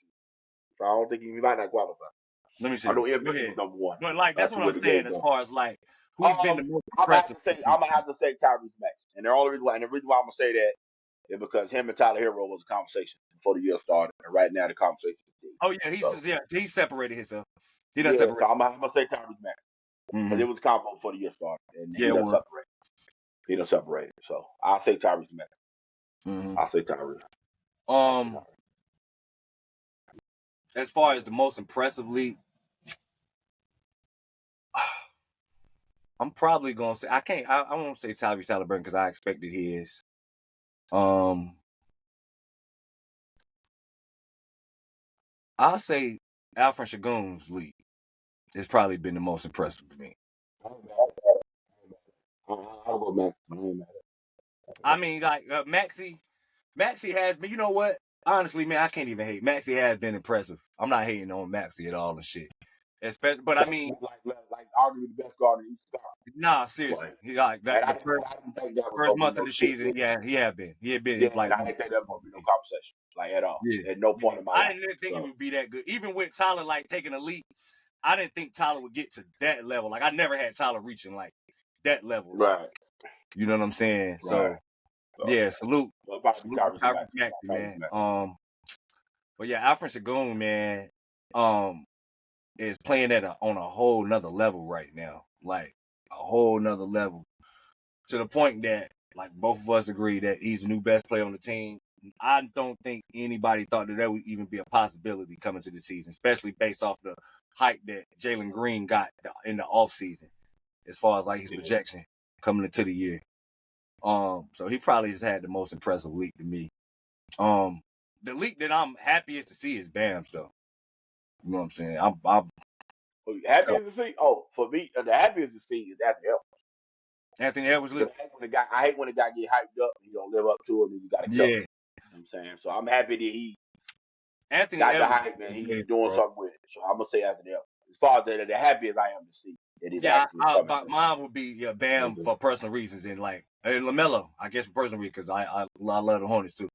So I don't think he might not qualify. Let me I see. know Go Embiid ahead. was number one. But like that's To what win I'm the saying game as though. far as like who's been the most impressive. I'm gonna have to say Tyrese Maxey, and the reason why I'm gonna say that is because him and Tyler Hero was a conversation before the year started, and right now the conversation is deep. Oh yeah, he separated himself. He done Yeah, separated. so I'm gonna say Tyrese Maxey because Mm-hmm. it was a combo before the year started, and Yeah, he done separated. He done separated. So I'll say Tyrese Maxey. mm-hmm. I'll say Tyrese. As far as the most impressive league, I'm probably gonna say I won't say Tyrese Halliburton because I expected his. I'll say Alfred Shagun's league has probably been the most impressive to me. I'll go Maxey. I mean, like Maxey has been. You know what? Honestly, man, I can't even hate. Maxey has been impressive. I'm not hating on Maxey at all and shit. Especially, but I mean, like arguably the best guard in the East Conference. nah, seriously, he like that. And The I didn't think that was first gonna be month of no the shit. season, yeah, he had been. He had been Yeah, like, and I didn't think that was gonna be no conversation, like at all. yeah, At no point in my I life. didn't think So. he would be that good. Even with Tyler like taking a leap, I didn't think Tyler would get to that level. Like I never had Tyler reaching like that level. Like, Right. you know what I'm saying? So yeah, salute So to Tyrese Maxey, man. But yeah, Alfred Sengun, man, is playing on a whole nother level right now. Like a whole nother level. To the point that like both of us agree that he's the new best player on the team. I don't think anybody thought that would even be a possibility coming to the season, especially based off the hype that Jalen Green got in the offseason as far as like his projection coming into the year. So he probably has had the most impressive leak to me. The leak that I'm happiest to see is Bam's though. You know what I'm saying? I'm happiest to see. Oh, for me, the happiest to see is Anthony Edwards leak. I hate when a guy get hyped up and he don't live up to it and you got to kill him. You know what I'm saying? So I'm happy that he Anthony got Edwards, the hype and he's doing something with it. So I'm gonna say Anthony Edwards. As far as the happiest I am to see that he's actually coming. mine would be Bam for personal reasons and like LaMelo, I guess for personal reasons because I love the Hornets too.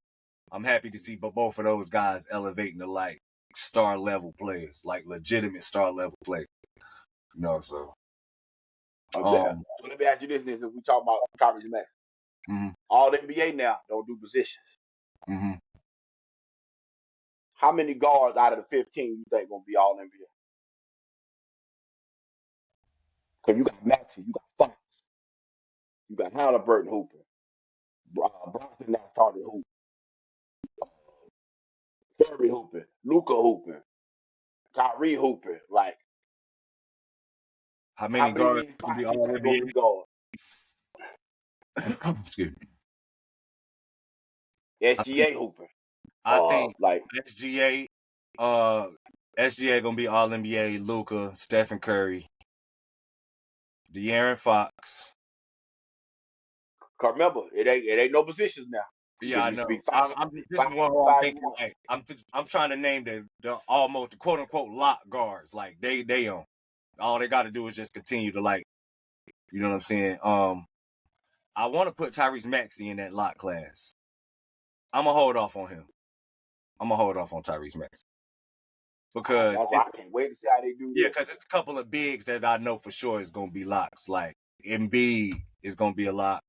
I'm happy to see both of those guys elevating to like star level players, like legitimate star level players. You know, so. So let me ask you this: if we talk about Tyrese Maxey, mm-hmm. all the NBA now don't do positions. Mm-hmm. How many guards out of the 15 you think gonna be all NBA? Because you got Maxey, you got Fox, you got Halliburton hooping, Bronson that started hooping, Curry hooping, Luka hooping, Kyrie hooping. Like, How how many many of guards these can be spots you all think gonna NBA? be guards? Excuse me. SGA hooping. I think like SGA gonna be all NBA. Luka, Stephen Curry, De'Aaron Fox. Cause remember, it ain't no positions now. Yeah, I know. This is five, what I'm five, thinking. Like, I'm trying to name the almost the quote unquote lock guards. Like they own. All they got to do is just continue to like, you know what I'm saying. I want to put Tyrese Maxey in that lock class. I'm gonna hold off on him. I'm gonna hold off on Tyrese Maxey because I can't wait to see how they do this. Yeah, because it's a couple of bigs that I know for sure is gonna be locks. Like Embiid is gonna be a lock.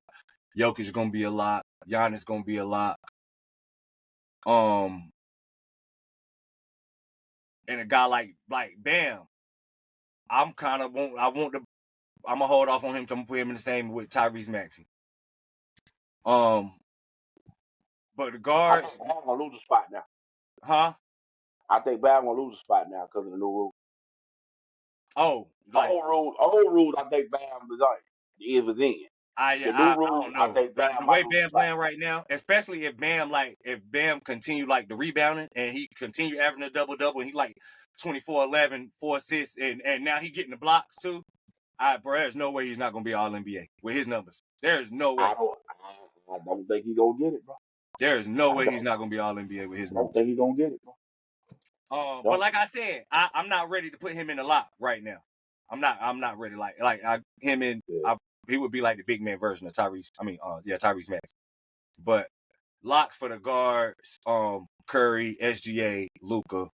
Jokic is gonna be a lock. Giannis gonna be a lock. And a guy like Bam, I'm gonna hold off on him. So I'm gonna put him in the same with Tyrese Maxey. But the guards, I think Bam gonna lose a spot now. huh? I think Bam gonna lose a spot now because of the new rule. Oh, like old rules. I think Bam was in. The new I rules, don't I know. think Bam The might way lose Bam the playing right now, especially if Bam continue like the rebounding and he continue averaging a double and he like 24, 11, 4 assists and now he getting the blocks too. Bro, there's no way he's not gonna be all NBA with his numbers. There's no way. I don't think he's gonna get it, bro. There's no way he's not gonna be all NBA with his I don't numbers. think he's gonna get it, bro. But like I said, I'm not ready to put him in the lock right now. I'm not ready. He would be like the big man version of Tyrese. Tyrese Maxey. But locks for the guards, Curry, SGA, Luka,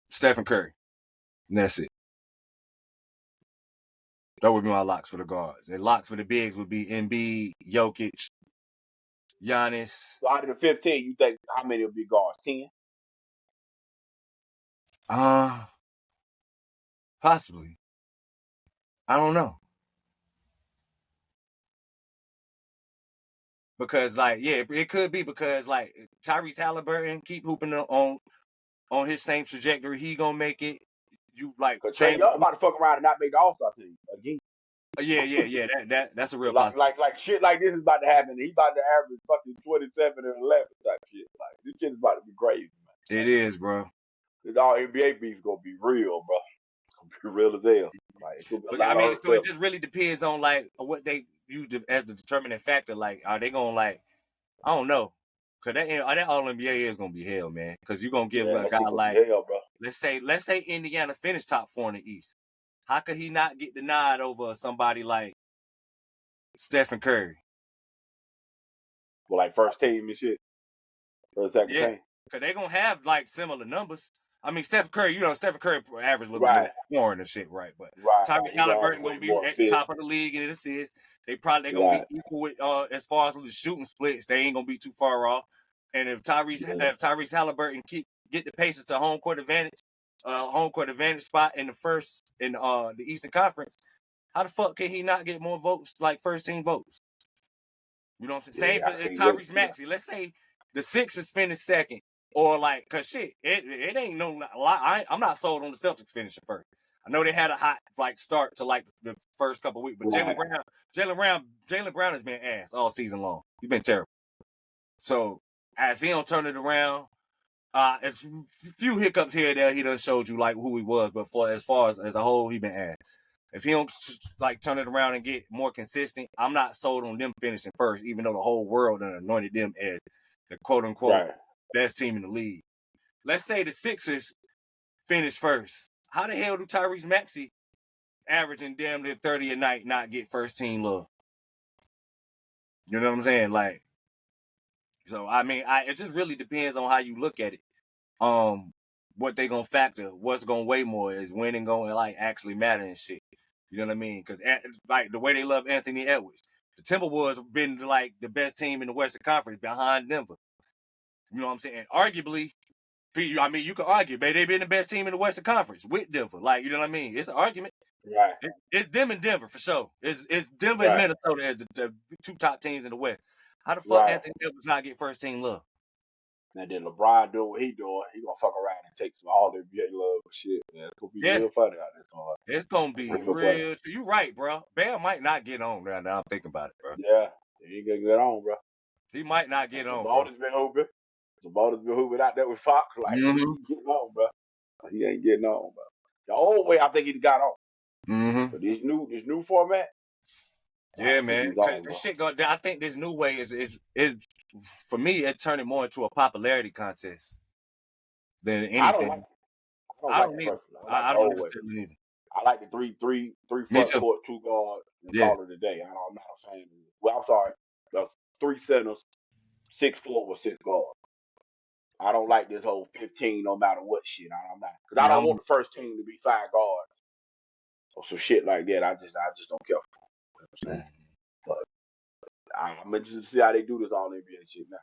Stephen Curry. And that's it. That would be my locks for the guards. And locks for the bigs would be Embiid, Jokic, Giannis. So out of the 15, you think how many will be guards? 10? Possibly. I don't know. Because it could be because Tyrese Halliburton keep hooping on his same trajectory. He gonna make it. You Because Trey Young about to fuck around and not make the All-Star team again. Yeah. That's a real possibility. Like shit like this is about to happen. He about to average fucking 27 and 11 type shit. Like this shit is about to be crazy, man. It is, bro. This all NBA beef is gonna be real, bro. It's gonna be real as hell. Like it's gonna be a lot of hurt so it stuff. just really depends on what they use as the determining factor. Like, are they gonna I don't know, cause that All NBA is gonna be hell, man. Cause you're gonna give a guy hell, bro. let's say Indiana finished top 4 in the East. How could he not get the nod over somebody like Stephen Curry? Well, like first team and shit. First, second team. Cause they gonna have similar numbers. I mean, Stephen Curry average a little Right. bit more scoring and shit, right? But Right. Tyrese Halliburton gonna be at the top of the league in assists. They gonna be equal with as far as the shooting splits. They ain't gonna be too far off. And if Tyrese Halliburton get the Pacers to home court advantage spot in the Eastern Conference, how the fuck can he not get more votes, like first team votes? You know what I'm saying? Same as Tyrese Maxey. Let's say the Sixers finish second, or cause shit, it ain't no lie. I'm not sold on the Celtics finishing first. I know they had a hot start to the first couple of weeks, but Jaylen Brown has been ass all season long. He's been terrible. So if he don't turn it around, it's a few hiccups here and there. He done showed you who he was, but as far as a whole, he been ass. If he don't turn it around and get more consistent, I'm not sold on them finishing first, even though the whole world done anointed them as the quote unquote best team in the league. Let's say the Sixers finish first. How the hell do Tyrese Maxey averaging damn near 30 a night not get first team love? You know what I'm saying? So I mean, it just really depends on how you look at it. What they gonna factor, what's gonna weigh more, is winning gonna actually matter and shit. You know what I mean? Because the way they love Anthony Edwards, the Timberwolves have been the best team in the Western Conference behind Denver. You know what I'm saying? And arguably, I mean, you could argue, but they've been the best team in the Western Conference with Denver. You know what I mean? It's an argument. Right. It's them and Denver for sure. It's Denver and Minnesota as the two top teams in the West. How the fuck Anthony Edwards not get first team love? And then LeBron doing what he doing, he gonna fuck around and take some all NBA love and shit. Man, it's gonna be real funny out there. It's gonna be real. You right, bro. Bam might not get on now. Now I'm thinking about it, bro. Yeah, he ain't gonna get on, bro. He might not get on. Sabonis been hooping. Sabonis been hooping out there with Fox. He ain't getting on, bro. He ain't getting on, bro. The old way, I think he got on. But this new format. Yeah, man. Because this shit I think this new way is for me. It turned it more into a popularity contest than anything. I don't like it. I don't understand either. I like the three front court, 2 guards, and call it a day. I'm not a fan of it. Well, I'm sorry. The 3 centers, 6 forwards, 6 guards. I don't like this whole 15 no matter what shit. I'm not, because I don't want the first team to be 5 guards or some shit like that. I just don't care for it. You know what I'm saying? But I'm interested to see how they do this all NBA shit now.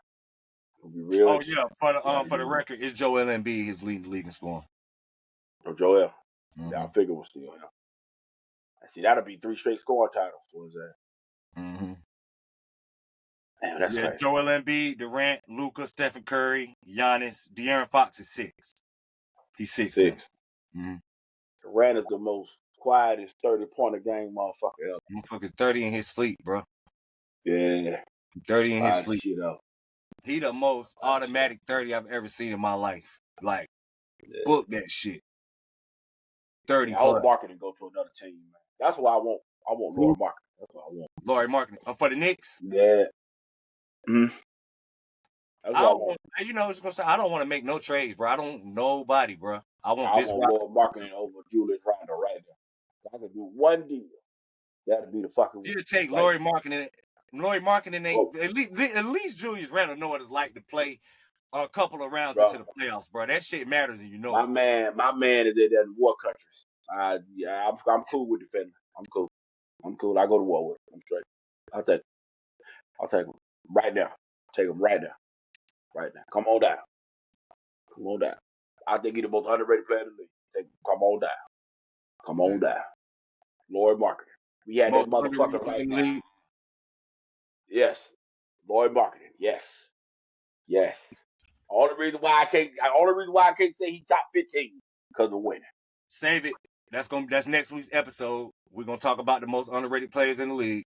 It'll be real. Oh yeah, for the record, it's Joel Embiid who's leading the league in scoring. Oh, Joel. Yeah, I figure we'll still. Yeah. I see that'll be 3 straight scoring titles. What is that? Damn, that's crazy. Joel Embiid, Durant, Luka, Stephen Curry, Giannis, De'Aaron Fox is 6. He's 6 now. Mm-hmm. Durant is the most quietest 30-point a game motherfucker ever. Motherfucker's 30 in his sleep, bro. Yeah. 30 in his sleep. Shit up. He the most automatic 30 I've ever seen in my life. Like, book that shit. 30 I hope Marketing go to another team, man. That's what I want. I want Laura Marketing. That's what I want. Lauri Marketing. For the Knicks? Yeah. Mm-hmm. That's what I want. You know, I don't want to make no trades, bro. I don't nobody, bro. I want Laura Marketing over Julius Randle right there. I could do one deal. That'd be the fucking. You take Lauri Marketing. Lauri Marketing ain't at least Julius Randle know what it's like to play a couple of rounds into the playoffs, bro. That shit matters, and you know. My man is in the war countries. Yeah, I'm cool with defending. I'm cool. I go to war with him. I'm straight. I'll take him right now. Take him right now. Right now. Come on down. I think he's the most underrated player in the league. Come on down. Lauri Marketing. We had that motherfucker right now. Yes. Lauri Marketing. Yes. All the reason why I can't say he top 15 because of winning. Save it. That's next week's episode. We're gonna talk about the most underrated players in the league.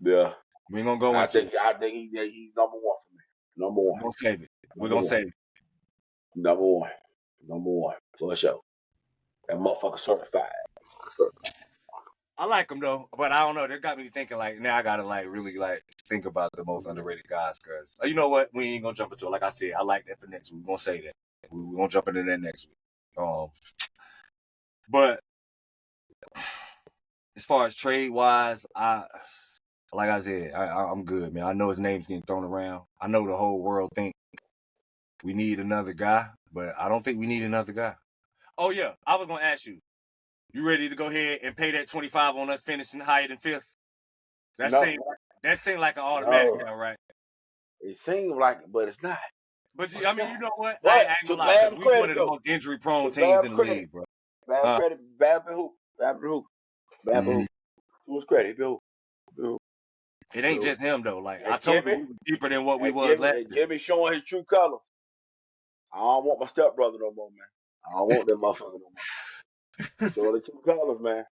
Yeah. We're gonna go I think he's number one for me. Number one. We're gonna save it. Number one. For sure. That motherfucker certified. I like him though, but I don't know. That got me thinking like now I gotta like really like think about the most underrated guys because you know what? We ain't gonna jump into it. Like I said, I like that for next week. We're gonna say that. We're gonna jump into that next week. But as far as trade wise, like I said, I'm good, man. I know his name's getting thrown around. I know the whole world think we need another guy, but I don't think we need another guy. Oh yeah, I was gonna ask you. You ready to go ahead and pay that 25 on us finishing higher than 5th? That seemed like an automatic now, right? It seems like it, but it's not. But I mean, you know what? I ain't gonna lie, because we're one of the most injury-prone teams in the league, bro. Bad credit, bad for who? Who's credit? Who? It ain't just him though. Like I told you, we were deeper than what we was last year. Jimmy showing his true colors. I don't want my stepbrother no more, man. I don't want that motherfucker no more. Showing the true colors, man.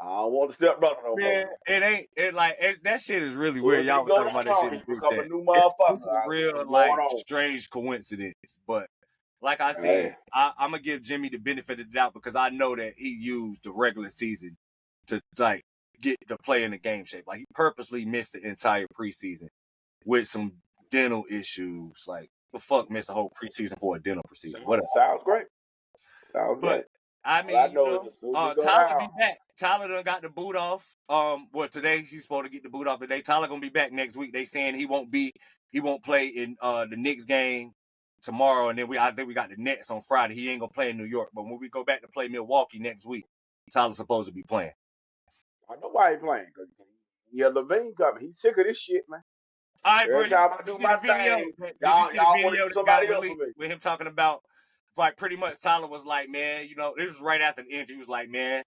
I don't want the stepbrother no more. That shit is really weird. Y'all was talking about that shit. Become a new motherfucker. It's a real strange coincidence. But like I said, I'm gonna give Jimmy the benefit of the doubt because I know that he used the regular season to like get the play in the game shape. Like he purposely missed the entire preseason with some dental issues. Like the fuck miss a whole preseason for a dental procedure? Whatever. Sounds great. Great. I mean, Tyler be back. Tyler done got the boot off. Today he's supposed to get the boot off today. Tyler gonna be back next week. They saying he won't play in the Knicks game tomorrow, and then I think we got the Nets on Friday. He ain't gonna play in New York, but when we go back to play Milwaukee next week, Tyler's supposed to be playing. I know why he playing, because LaVine coming. He's sick of this shit, man. All right, every time I do my thing, y'all want somebody else for me. With him talking about, like, pretty much Tyler was like, man, you know, this was right after the injury. He was like, man,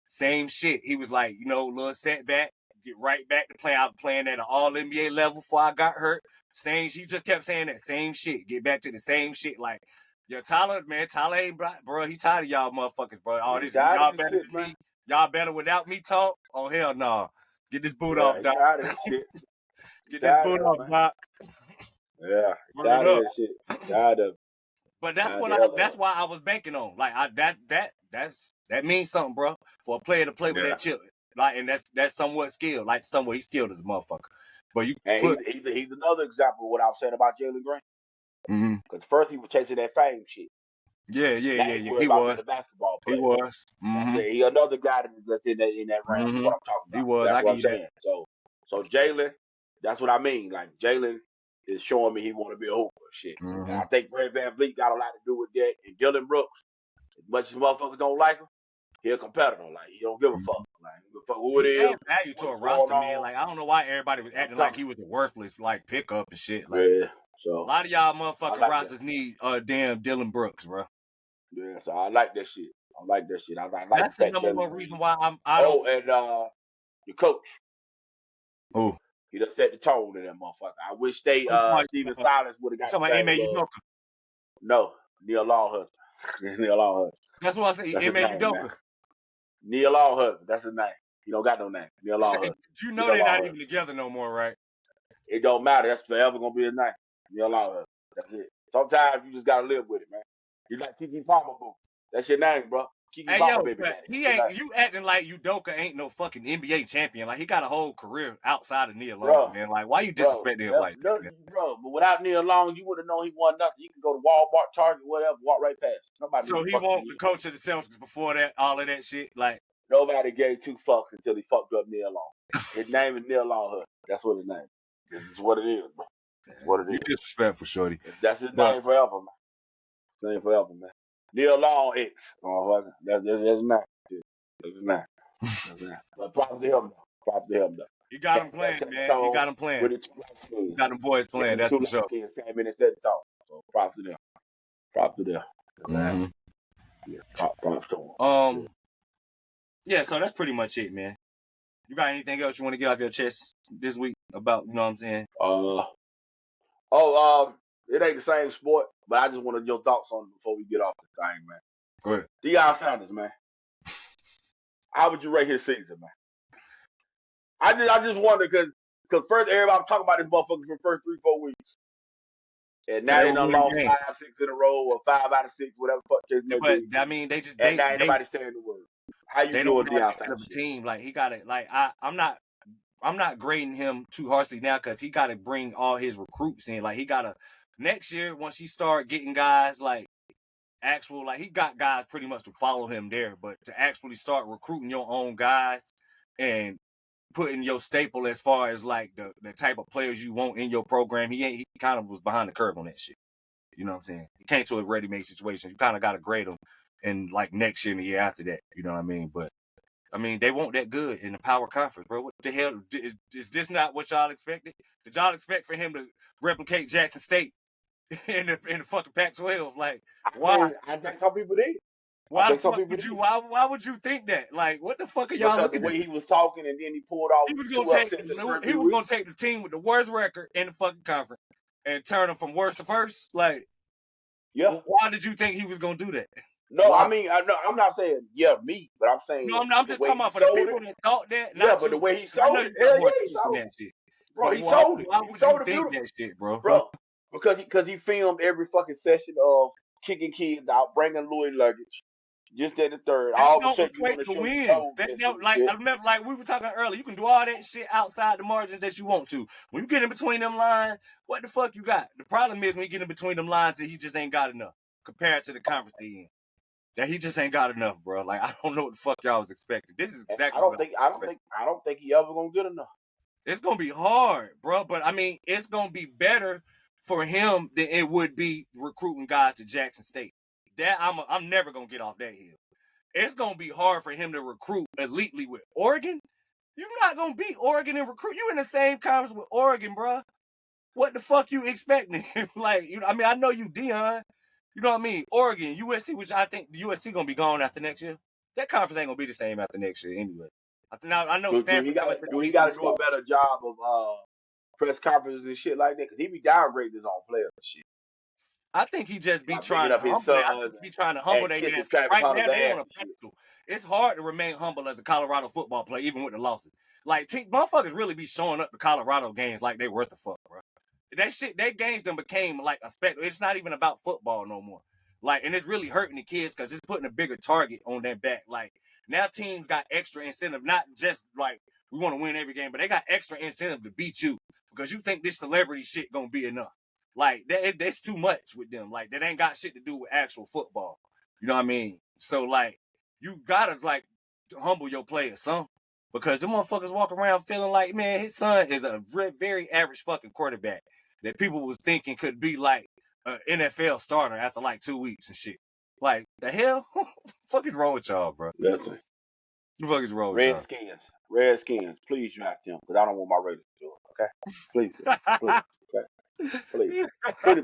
same shit. He was like, you know, little setback, get right back to playing. I was playing at an all-NBA level before I got hurt. She just kept saying that same shit. Get back to the same shit. Like, yo, Tyler ain't, bro, he tired of y'all motherfuckers, bro. All this, y'all better than me. Y'all better without me talk? Oh, hell no. Nah. Get this boot off, Doc. Get this boot off, Doc. Yeah, tired of this shit. Tired of. But that's why I was banking on. Like that means something, bro. For a player to play with that chip. Like, and that's somewhat skilled. Like somewhat he's skilled as a motherfucker. But he's another example of what I was saying about Jalen Green. Because first he was chasing that fame shit. Yeah. He was. The basketball player. He was. He another guy that's in that range. What I'm talking about. He was. That's what I'm saying. So Jalen, that's what I mean. Like Jalen is showing me he want to be a hooper. Shit. And I think Brad VanVleet got a lot to do with that. And Dylan Brooks, as much as motherfuckers don't like him, he a competitor. Like he don't give a fuck. Like fuck who it is. Value to a roster, man. Like I don't know why everybody was acting like he was a worthless like pickup and shit. Like a lot of y'all motherfucking rosters need damn Dylan Brooks, bro. Yeah, so I like that shit. I like that's the number one reason why I and your coach. Oh. He done set the tone in that motherfucker. I wish they Steven Silas would have got the Somebody same Ime love. Udoka. No, Neil Longhurst. Neil Longhurst. That's what I say. That's Ime his name, Udoka. man. Neil Longhurst. That's his name. He don't got no name. Neil Longhurst. You know they're not even together no more, right? It don't matter. That's forever gonna be his name. Neil Longhurst. That's it. Sometimes you just gotta live with it, man. You like Kiki Palmer, boo. That's your name, bro. Kiki Hey, Palmer, yo, baby. but he ain't. You acting like Udoka ain't no fucking NBA champion. Like he got a whole career outside of Neil Long, man. Like why you disrespecting him like that? Bro, but without Neil Long, you would have known he won nothing. You can go to Walmart, Target, whatever, walk right past. Nobody So he won't the coach of the Celtics before that, all of that shit. Like nobody gave two fucks until he fucked up Neil Long. His name is Neil Longhurst. That's what his name is. This is what it is, bro. That's what it is. You disrespectful, shorty. That's his name forever, man. His name forever, man. Neil Long X. That's his name. That's his name. That's his name. But props to him, though. Props to him, though. You got him playing, man. You got him playing. With the two light skins. You got them boys playing. That's for sure. Came in and said the talk. So props to them. Props to them. Mm-hmm. Yeah, props to them. Yeah, so that's pretty much it, man. You got anything else you want to get off your chest this week about, you know what I'm saying? It ain't the same sport, but I just wanted your thoughts on it before we get off this thing, man. Go ahead. Deion Sanders, man. How would you rate his season, man? I just wonder because first everybody was talking about this motherfucker for the first 3-4 weeks. And now they done lost 5-6 in a row or 5 out of 6, whatever the fuck case may be. But I mean, they just now ain't nobody saying the word. How you doing, Deion Sanders? The team, like he got it. Like I'm not grading him too harshly now because he got to bring all his recruits in. Like he got to next year once he start getting guys like actual, like he got guys pretty much to follow him there, but to actually start recruiting your own guys and putting your staple as far as like the type of players you want in your program, he kind of was behind the curve on that shit. You know what I'm saying? He came to a ready-made situation. You kind of got to grade him in like next year and the year after that. You know what I mean? But I mean, they weren't that good in the power conference, bro. What the hell? Is this not what y'all expected? Did y'all expect for him to replicate Jackson State in the fucking Pac-12? Like, why? I think some people did. Why the fuck would you? Why would you think that? Like, what the fuck are y'all looking at? The way he was talking, and then he pulled off. He was gonna take the team with the worst record in the fucking conference and turn them from worst to first. Like, yeah. Well, why did you think he was gonna do that? No, why? I mean, I'm not saying me, but I'm saying I'm just talking about for the people that thought that. Yeah, but the way he sold it, he sold it. Bro, he sold it. Why would you think that shit, bro? Because he filmed every fucking session of kicking kids out, bringing Louis luggage. Just at the third. All of a sudden, you want to win. I remember, like we were talking earlier, you can do all that shit outside the margins that you want to. When you get in between them lines, what the fuck you got? The problem is when you get in between them lines that he just ain't got enough compared to the conference they in. That he just ain't got enough, bro. Like I don't know what the fuck y'all was expecting. This is exactly. I don't think he ever gonna get enough. It's gonna be hard, bro. But I mean, it's gonna be better for him than it would be recruiting guys to Jackson State. That I'm never gonna get off that hill. It's gonna be hard for him to recruit elitely with Oregon. You're not gonna beat Oregon and recruit. You in the same conference with Oregon, bro. What the fuck you expecting? Like, I mean, I know you, Deion. You know what I mean? Oregon, USC, which I think the USC gonna be gone after next year. That conference ain't gonna be the same after next year anyway. Now I know Stanford. He got to do a better job of press conferences and shit like that because he be downgrading his own players and shit. I think he just be trying to humble. I think he trying to humble their ass. Right now they on a pedestal. It's hard to remain humble as a Colorado football player, even with the losses. Like motherfuckers really be showing up to Colorado games like they worth the fuck, bro. That shit, that games then became like a spectacle. It's not even about football no more. Like, and it's really hurting the kids because it's putting a bigger target on their back. Like, now teams got extra incentive, not just like we want to win every game, but they got extra incentive to beat you because you think this celebrity shit gonna be enough. Like, that's too much with them. Like, that ain't got shit to do with actual football. You know what I mean? So, like, you gotta like humble your players, son, because the motherfuckers walk around feeling like, man, his son is a very average fucking quarterback that people was thinking could be like an NFL starter after like 2 weeks and shit. Like, the hell? What the fuck is wrong with y'all, bro? Listen. What the fuck is wrong with y'all? Redskins, please draft them because I don't want my Raiders to do it, okay? Please, okay? Please. Pretty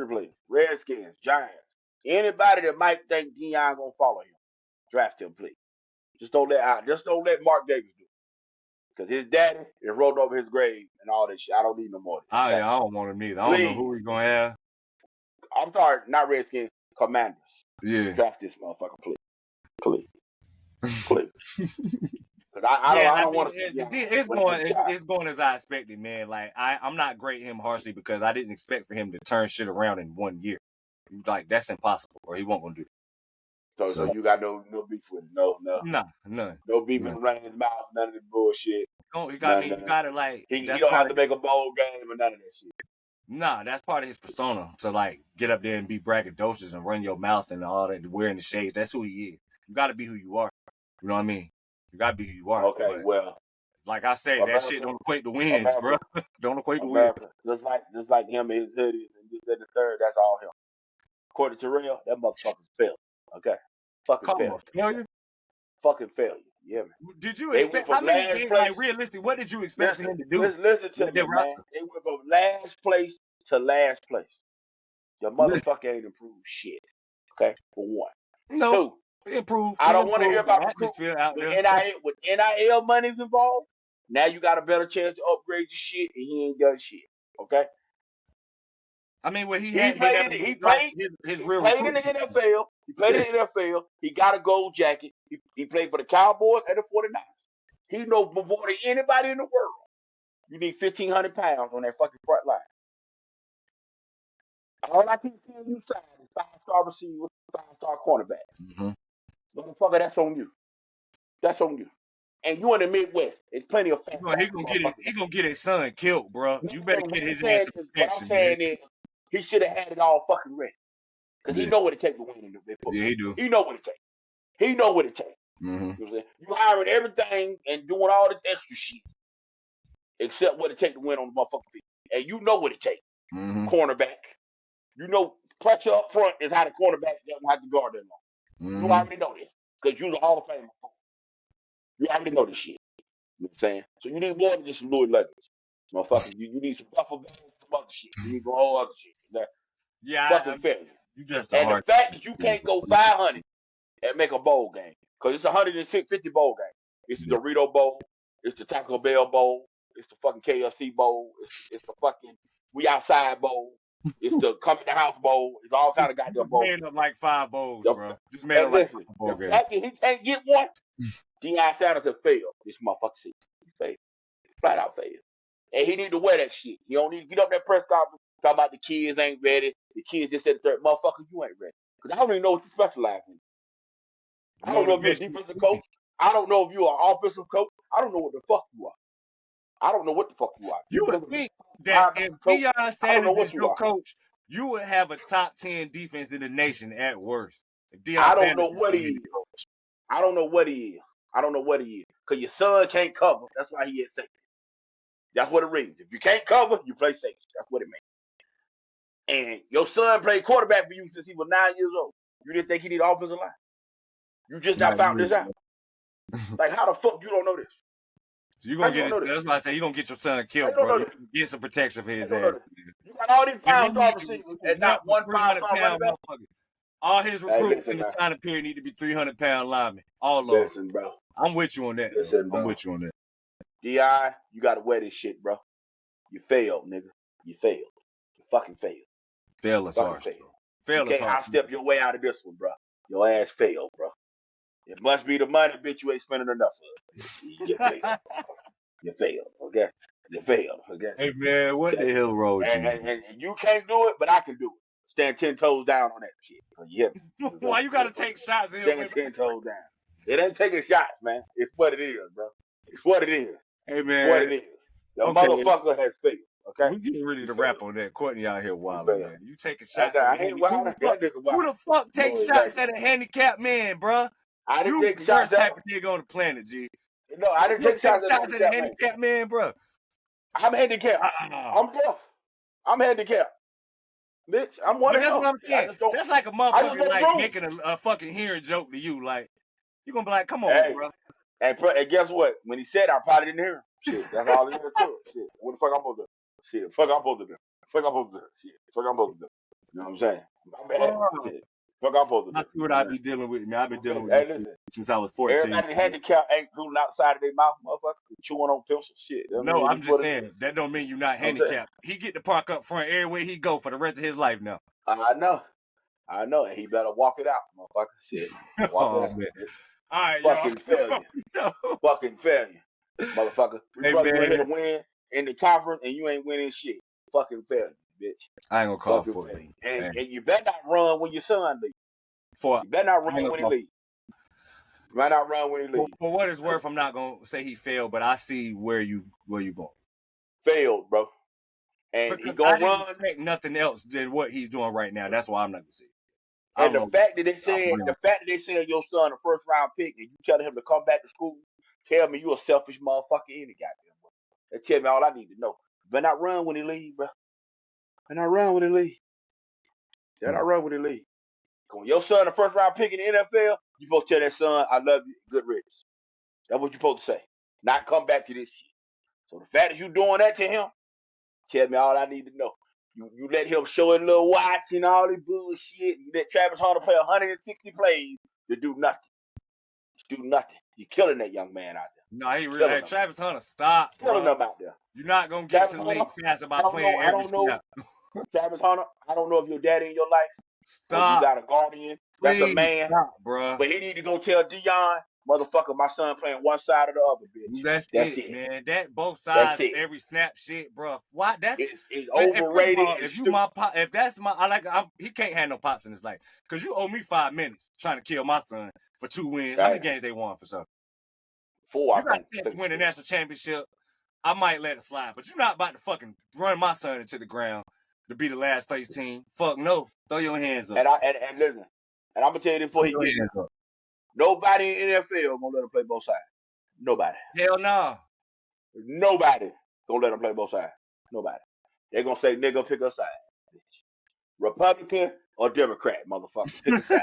please. Redskins, Giants. Anybody that might think Deion gonna follow him, draft him, please. Just don't let Mark Davis do it. Because his daddy is rolled over his grave and all this shit. I don't need no more of this. Okay? I don't want him either. I don't know who he's going to have. I'm sorry, not Redskins, Commanders. Yeah. Draft this motherfucker, please. Because I don't want to see it's going as I expected, man. Like, I'm not grading him harshly because I didn't expect for him to turn shit around in 1 year. Like, that's impossible, or he won't gonna do it. So you got no beef with him? No. Nah, none. No beef with him running his mouth, none of this bullshit. You gotta like. He don't have to make a bold game or none of that shit. Nah, that's part of his persona. To like get up there and be braggadocious and run your mouth and all that, wearing the shades. That's who he is. You gotta be who you are. You know what I mean? You gotta be who you are. Okay, well, like I say, that shit don't equate to wins, bro. Don't equate to wins. Just like him and his hoodies and this and the third. That's all him. According to Terrell, that motherfucker's failure. Okay, fucking failure. Fucking failure. Yeah, man. Did you expect how many games? Like realistic, what did you expect for him to do? Listen to me, man. They went from last place to last place. The motherfucker ain't improved shit. Okay, for one. No. Two, improved. I don't want to hear about atmosphere out there. With NIL money's involved, now you got a better chance to upgrade your shit, and he ain't done shit. Okay. I mean, he played in the NFL. He played in the NFL. He got a gold jacket. He played for the Cowboys and the 49ers. He knows more than anybody in the world. You need 1,500 pounds on that fucking front line. All I keep seeing you sign is 5-star receivers, 5-star cornerbacks. Mm-hmm. Motherfucker, that's on you. That's on you. And you in the Midwest. There's plenty of fans. He gonna get his son killed, bro. You better get his ass some protection. What I'm saying is, he should have had it all fucking ready. Because he know what it takes to win in the football. Yeah, he do. He know what it takes. He know what it takes. Mm-hmm. You hiring everything and doing all this extra shit except what it takes to win on the motherfucking field. And you know what it takes. Mm-hmm. Cornerback. You know, pressure up front is how the cornerback doesn't have to guard that long. Mm-hmm. You already know this. Because you're the Hall of Fame. You already know this shit. You know what I'm saying? So you need more than just some Louis Leggings. Motherfucker, you need some buffer bags, some other shit. You need some whole other shit. Fucking failure. You just and the fact that you can't go 500 and make a bowl game, because it's 150 bowl game. It's the Dorito Bowl, it's the Taco Bell Bowl, it's the fucking KFC Bowl, it's the fucking We Outside Bowl, it's the Come in the House Bowl, it's all kind of goddamn bowls. Made up like 5 bowls, bro. Just made up like 5 bowl games. The fact that he can't get one, Deion Sanders has failed. This motherfucker shit. He failed. Flat out failed. And he need to wear that shit. He don't need to get up that press conference talking about the kids ain't ready. The kids just said the third. Motherfucker, you ain't ready. Because I don't even know what you specialize in. I don't know if you're a defensive coach. I don't know if you're an offensive coach. I don't know what the fuck you are. I don't know what the fuck you are. You would think that if Deion Sanders is your coach, you would have a top 10 defense in the nation at worst. I don't know what he is. I don't know what he is. I don't know what he is. Because your son can't cover. That's why he is safety. That's what it reads. If you can't cover, you play safety. That's what it means. And your son played quarterback for you since he was 9 years old. You didn't think he needed offensive line. You just now found this out. Like, how the fuck you don't know this? You gonna get it? That's why I say you gonna get your son killed, bro. You get some protection for his ass. You got all these 5-star receivers and not one 5-star running back. All his recruits in the signing period need to be 300-pound linemen. All of them. Listen, bro. I'm with you on that. I'm with you on that. D.I., you gotta wear this shit, bro. You failed, nigga. You failed. You fucking failed. Fail is harsh. You can't outstep your way out of this one, bro. Your ass failed, bro. It must be the money, bitch. You ain't spending enough of. You failed. You failed, okay? You failed, okay? Hey, man, what the hell wrong with you? And you can't do it, but I can do it. Stand 10 toes down on that shit. You hear me? Why you gotta take shots? Stand 10 toes down. It ain't taking shots, man. It's what it is, bro. It's what it is. Hey, man. It's what it is. The motherfucker has failed. Okay, we getting ready to wrap on that. Courtney out here wilding, man. You taking shots? Who the fuck takes shots at a handicapped man, bro? I didn't take shots. Worst type of nigga on the planet, G. No, I didn't take shots at a handicapped man, bro. I'm handicapped. I'm deaf. I'm handicapped. Bitch, I'm one. That's what I'm saying. That's like a motherfucker like making a fucking hearing joke to you. Like you gonna be like, come on, bro. And guess what? When he said, I probably didn't hear him. Shit, that's all it is to it. Shit, what the fuck I'm supposed to do? Shit, fuck I'm supposed to do. Shit, fuck I'm supposed to do. You know what I'm saying? My bad. Shit. Fuck I'm supposed to I do. see what I be dealing with, man. I've been dealing with Hey, this shit listen. since I was 14. Everybody handicapped ain't drooling outside of their mouth, motherfucker. Chewing on pencil shit. I No, mean, I'm it's just what it saying is. that don't mean you're not I'm saying. handicapped. He get to park up front everywhere he go for the rest of his life now. I know. And he better walk it out, motherfucker. Shit. Walk it out. Man. All right, Fucking failure. Fucking failure. Motherfucker. We Hey, brought you in here man. to win in the conference and you ain't winning shit. Fucking failure, bitch. I ain't gonna call Fucking for failure. it. And you better not run when your son leaves. You better not run when he leaves. You better not run when he leaves. For what it's worth, I'm not gonna say he failed, but I see where you going. Failed, bro. And Because he gonna I didn't run. expect nothing else than what he's doing right now. That's why I'm not gonna say it. And the fact that they said your son a first round pick and you telling him to come back to school, tell me you a selfish motherfucker any goddamn way. That tell me all I need to know. Better not run when he leave, bro. Better not run when he leave. Better not run when he leave. When your son a first round pick in the NFL, you supposed to tell that son, I love you, good riddance. That's what you supposed to say. Not come back to this shit. So the fact that you doing that to him, tell me all I need to know. You let him show a little watch and all this bullshit. You let Travis Hunter play 160 plays to do nothing. Do nothing. You're killing that young man out there. No, he really. Hey, Travis Hunter, stop, killing bro. him out there. You're not gonna get to the league fast by playing every snap. Travis Hunter, I don't know if your daddy in your life. Stop. Or you got a guardian. Please, that's a man. Stop, bro. But he need to go tell Dion, motherfucker, my son playing one side or the other, bitch. That's it, man. That both sides of every snap shit, bro. Why? That's it's man, overrated. All, if you my pop, if that's my, he can't have no pops in his life because you owe me 5 minutes trying to kill my son for 2 wins. How many games they won for something? 4. You got a chance to win the national championship. I might let it slide, but you're not about to fucking run my son into the ground to be the last place team. Fuck no. Throw your hands up. And listen, and I'm gonna tell you this before he gets up. Nobody in the NFL gonna let him play both sides. Nobody. Hell no. Nobody gonna let him play both sides. Nobody. They're gonna say, nigga, pick a side. Republican or Democrat, motherfucker. Pick a side.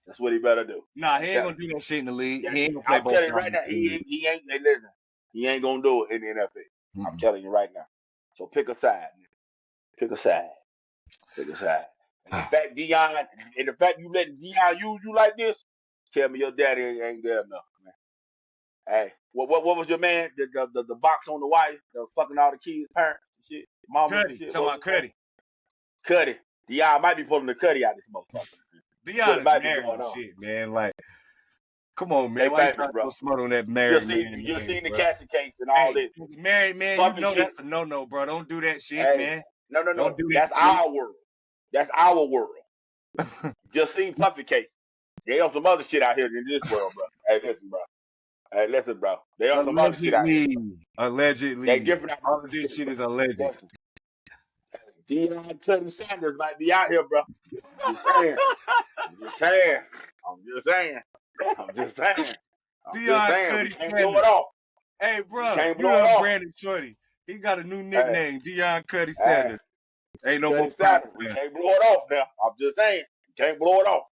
That's what he better do. Nah, he ain't gonna do that shit in the league. He ain't gonna play both sides. I'm telling you right now, he ain't. Listen, he ain't gonna do it in the NFL. I'm telling you right now. So pick a side. Pick a side. Pick a side. And the fact Dion, and the fact you let Dion use you like this, tell me your daddy ain't there enough, man. Hey, what was your man? The box on the wire, the fucking all the kids' parents and shit, mamas and shit. Talking about Cuddy. Cuddy. Dion might be pulling the Cuddy out of this motherfucker. Dion is married and shit, man. Like, come on, man. They why you trying to go smart on that married man? You just seen the Cassie case and all this. Married man, you know that's a no-no, bro. Don't do that shit, man. No. Don't do that That's shit. our world. That's our world. Just seen Puffy case. They on some other shit out here in this world, bro. Hey, listen, bro. They on some other shit out here. Allegedly. They different. All of this shit is alleged. Deion Cutting Sanders might be out here, bro. I'm just saying. Deion Cutting Can't blow it off. Hey, bro, you know Brandon Shorty. He got a new nickname, Deion Cutting Sanders. Ain't no more practice. We can't blow it off now. I'm just saying. Can't blow it off.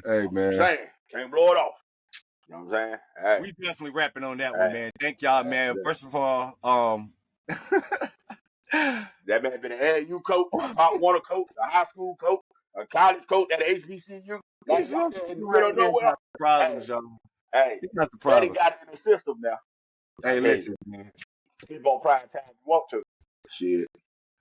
Hey, man. I'm saying. Can't blow it off. You know what I'm saying? Hey. We definitely rapping on that one, man. Thank y'all, man. First of all, that man been an AAU coach, a Pop Warner coach, a high school coach, a college coach at a HBCU. Like out there in the middle of nowhere. Problems, y'all. Hey, Daddy got it in the system now. Hey, listen, man. Keep on prime time if you want to. Shit.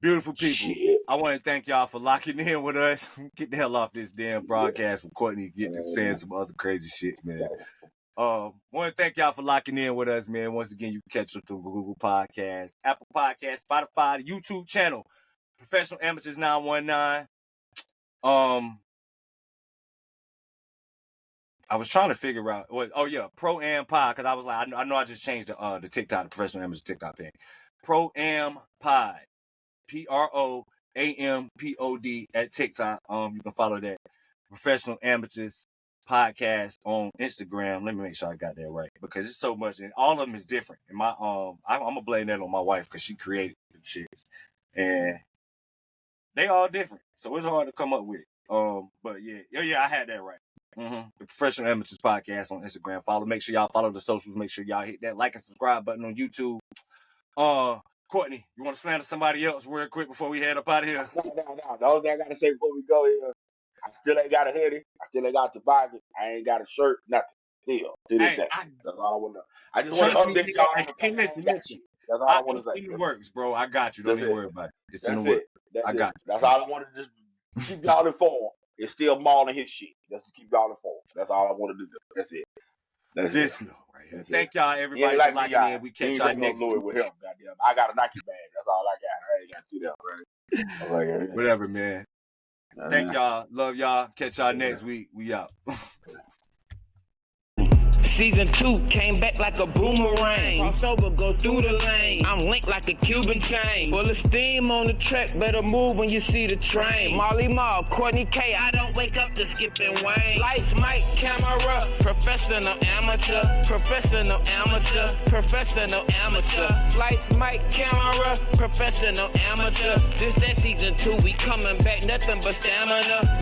Beautiful people. Shit. I want to thank y'all for locking in with us. Get the hell off this damn broadcast from Courtney. Get to saying some other crazy shit, man. Want to thank y'all for locking in with us, man. Once again, you can catch us through Google Podcasts, Apple Podcasts, Spotify, the YouTube channel, Professional Amateurs 919. I was trying to figure out Pro Am Pod, because I was like, I know I just changed the TikTok, the Professional Amateurs TikTok page. Pro Am Pod, PROAMPOD at TikTok. You can follow that Professional Amateurs Podcast on Instagram. Let me make sure I got that right, because it's so much, and all of them is different. And my I'm gonna blame that on my wife, because she created them shits, and they all different, so it's hard to come up with. But yeah, I had that right. The Professional Amateurs Podcast on Instagram. Make sure y'all follow the socials. Make sure y'all hit that like and subscribe button on YouTube. Courtney, you want to slander somebody else real quick before we head up out of here? No. The only thing I gotta say before we go is, I still ain't got a hoodie. I still ain't got a toboggan. I ain't got a shirt. Nothing. Still to this day. That's all I want to know. I just want to Trust me, update y'all on the hey, listen, that shit. That's all I want to it's say. in the works, bro. I got you. Don't even worry about it. It's in the works. I got you. That's all I want to just keep y'all informed. It's still mauling his shit. Just to keep y'all informed. That's all I want to do. That's it. This no right here. Thank y'all, everybody, like for locking in. We catch y'all next week. With him, goddamn. I got a Nike bag. That's all I got. I ain't got to do that, right? Whatever, man. Thank y'all. Love y'all. Catch y'all next week. We out. Season 2 came back like a boomerang. Crossover, go through the lane. I'm linked like a Cuban chain. Full of steam on the track, better move when you see the train. Molly Mall, Courtney K, I don't wake up to skipping Wayne. Lights, mic, camera, professional amateur. Professional amateur, professional amateur. Lights, mic, camera, professional amateur. This that season 2, we coming back, nothing but stamina.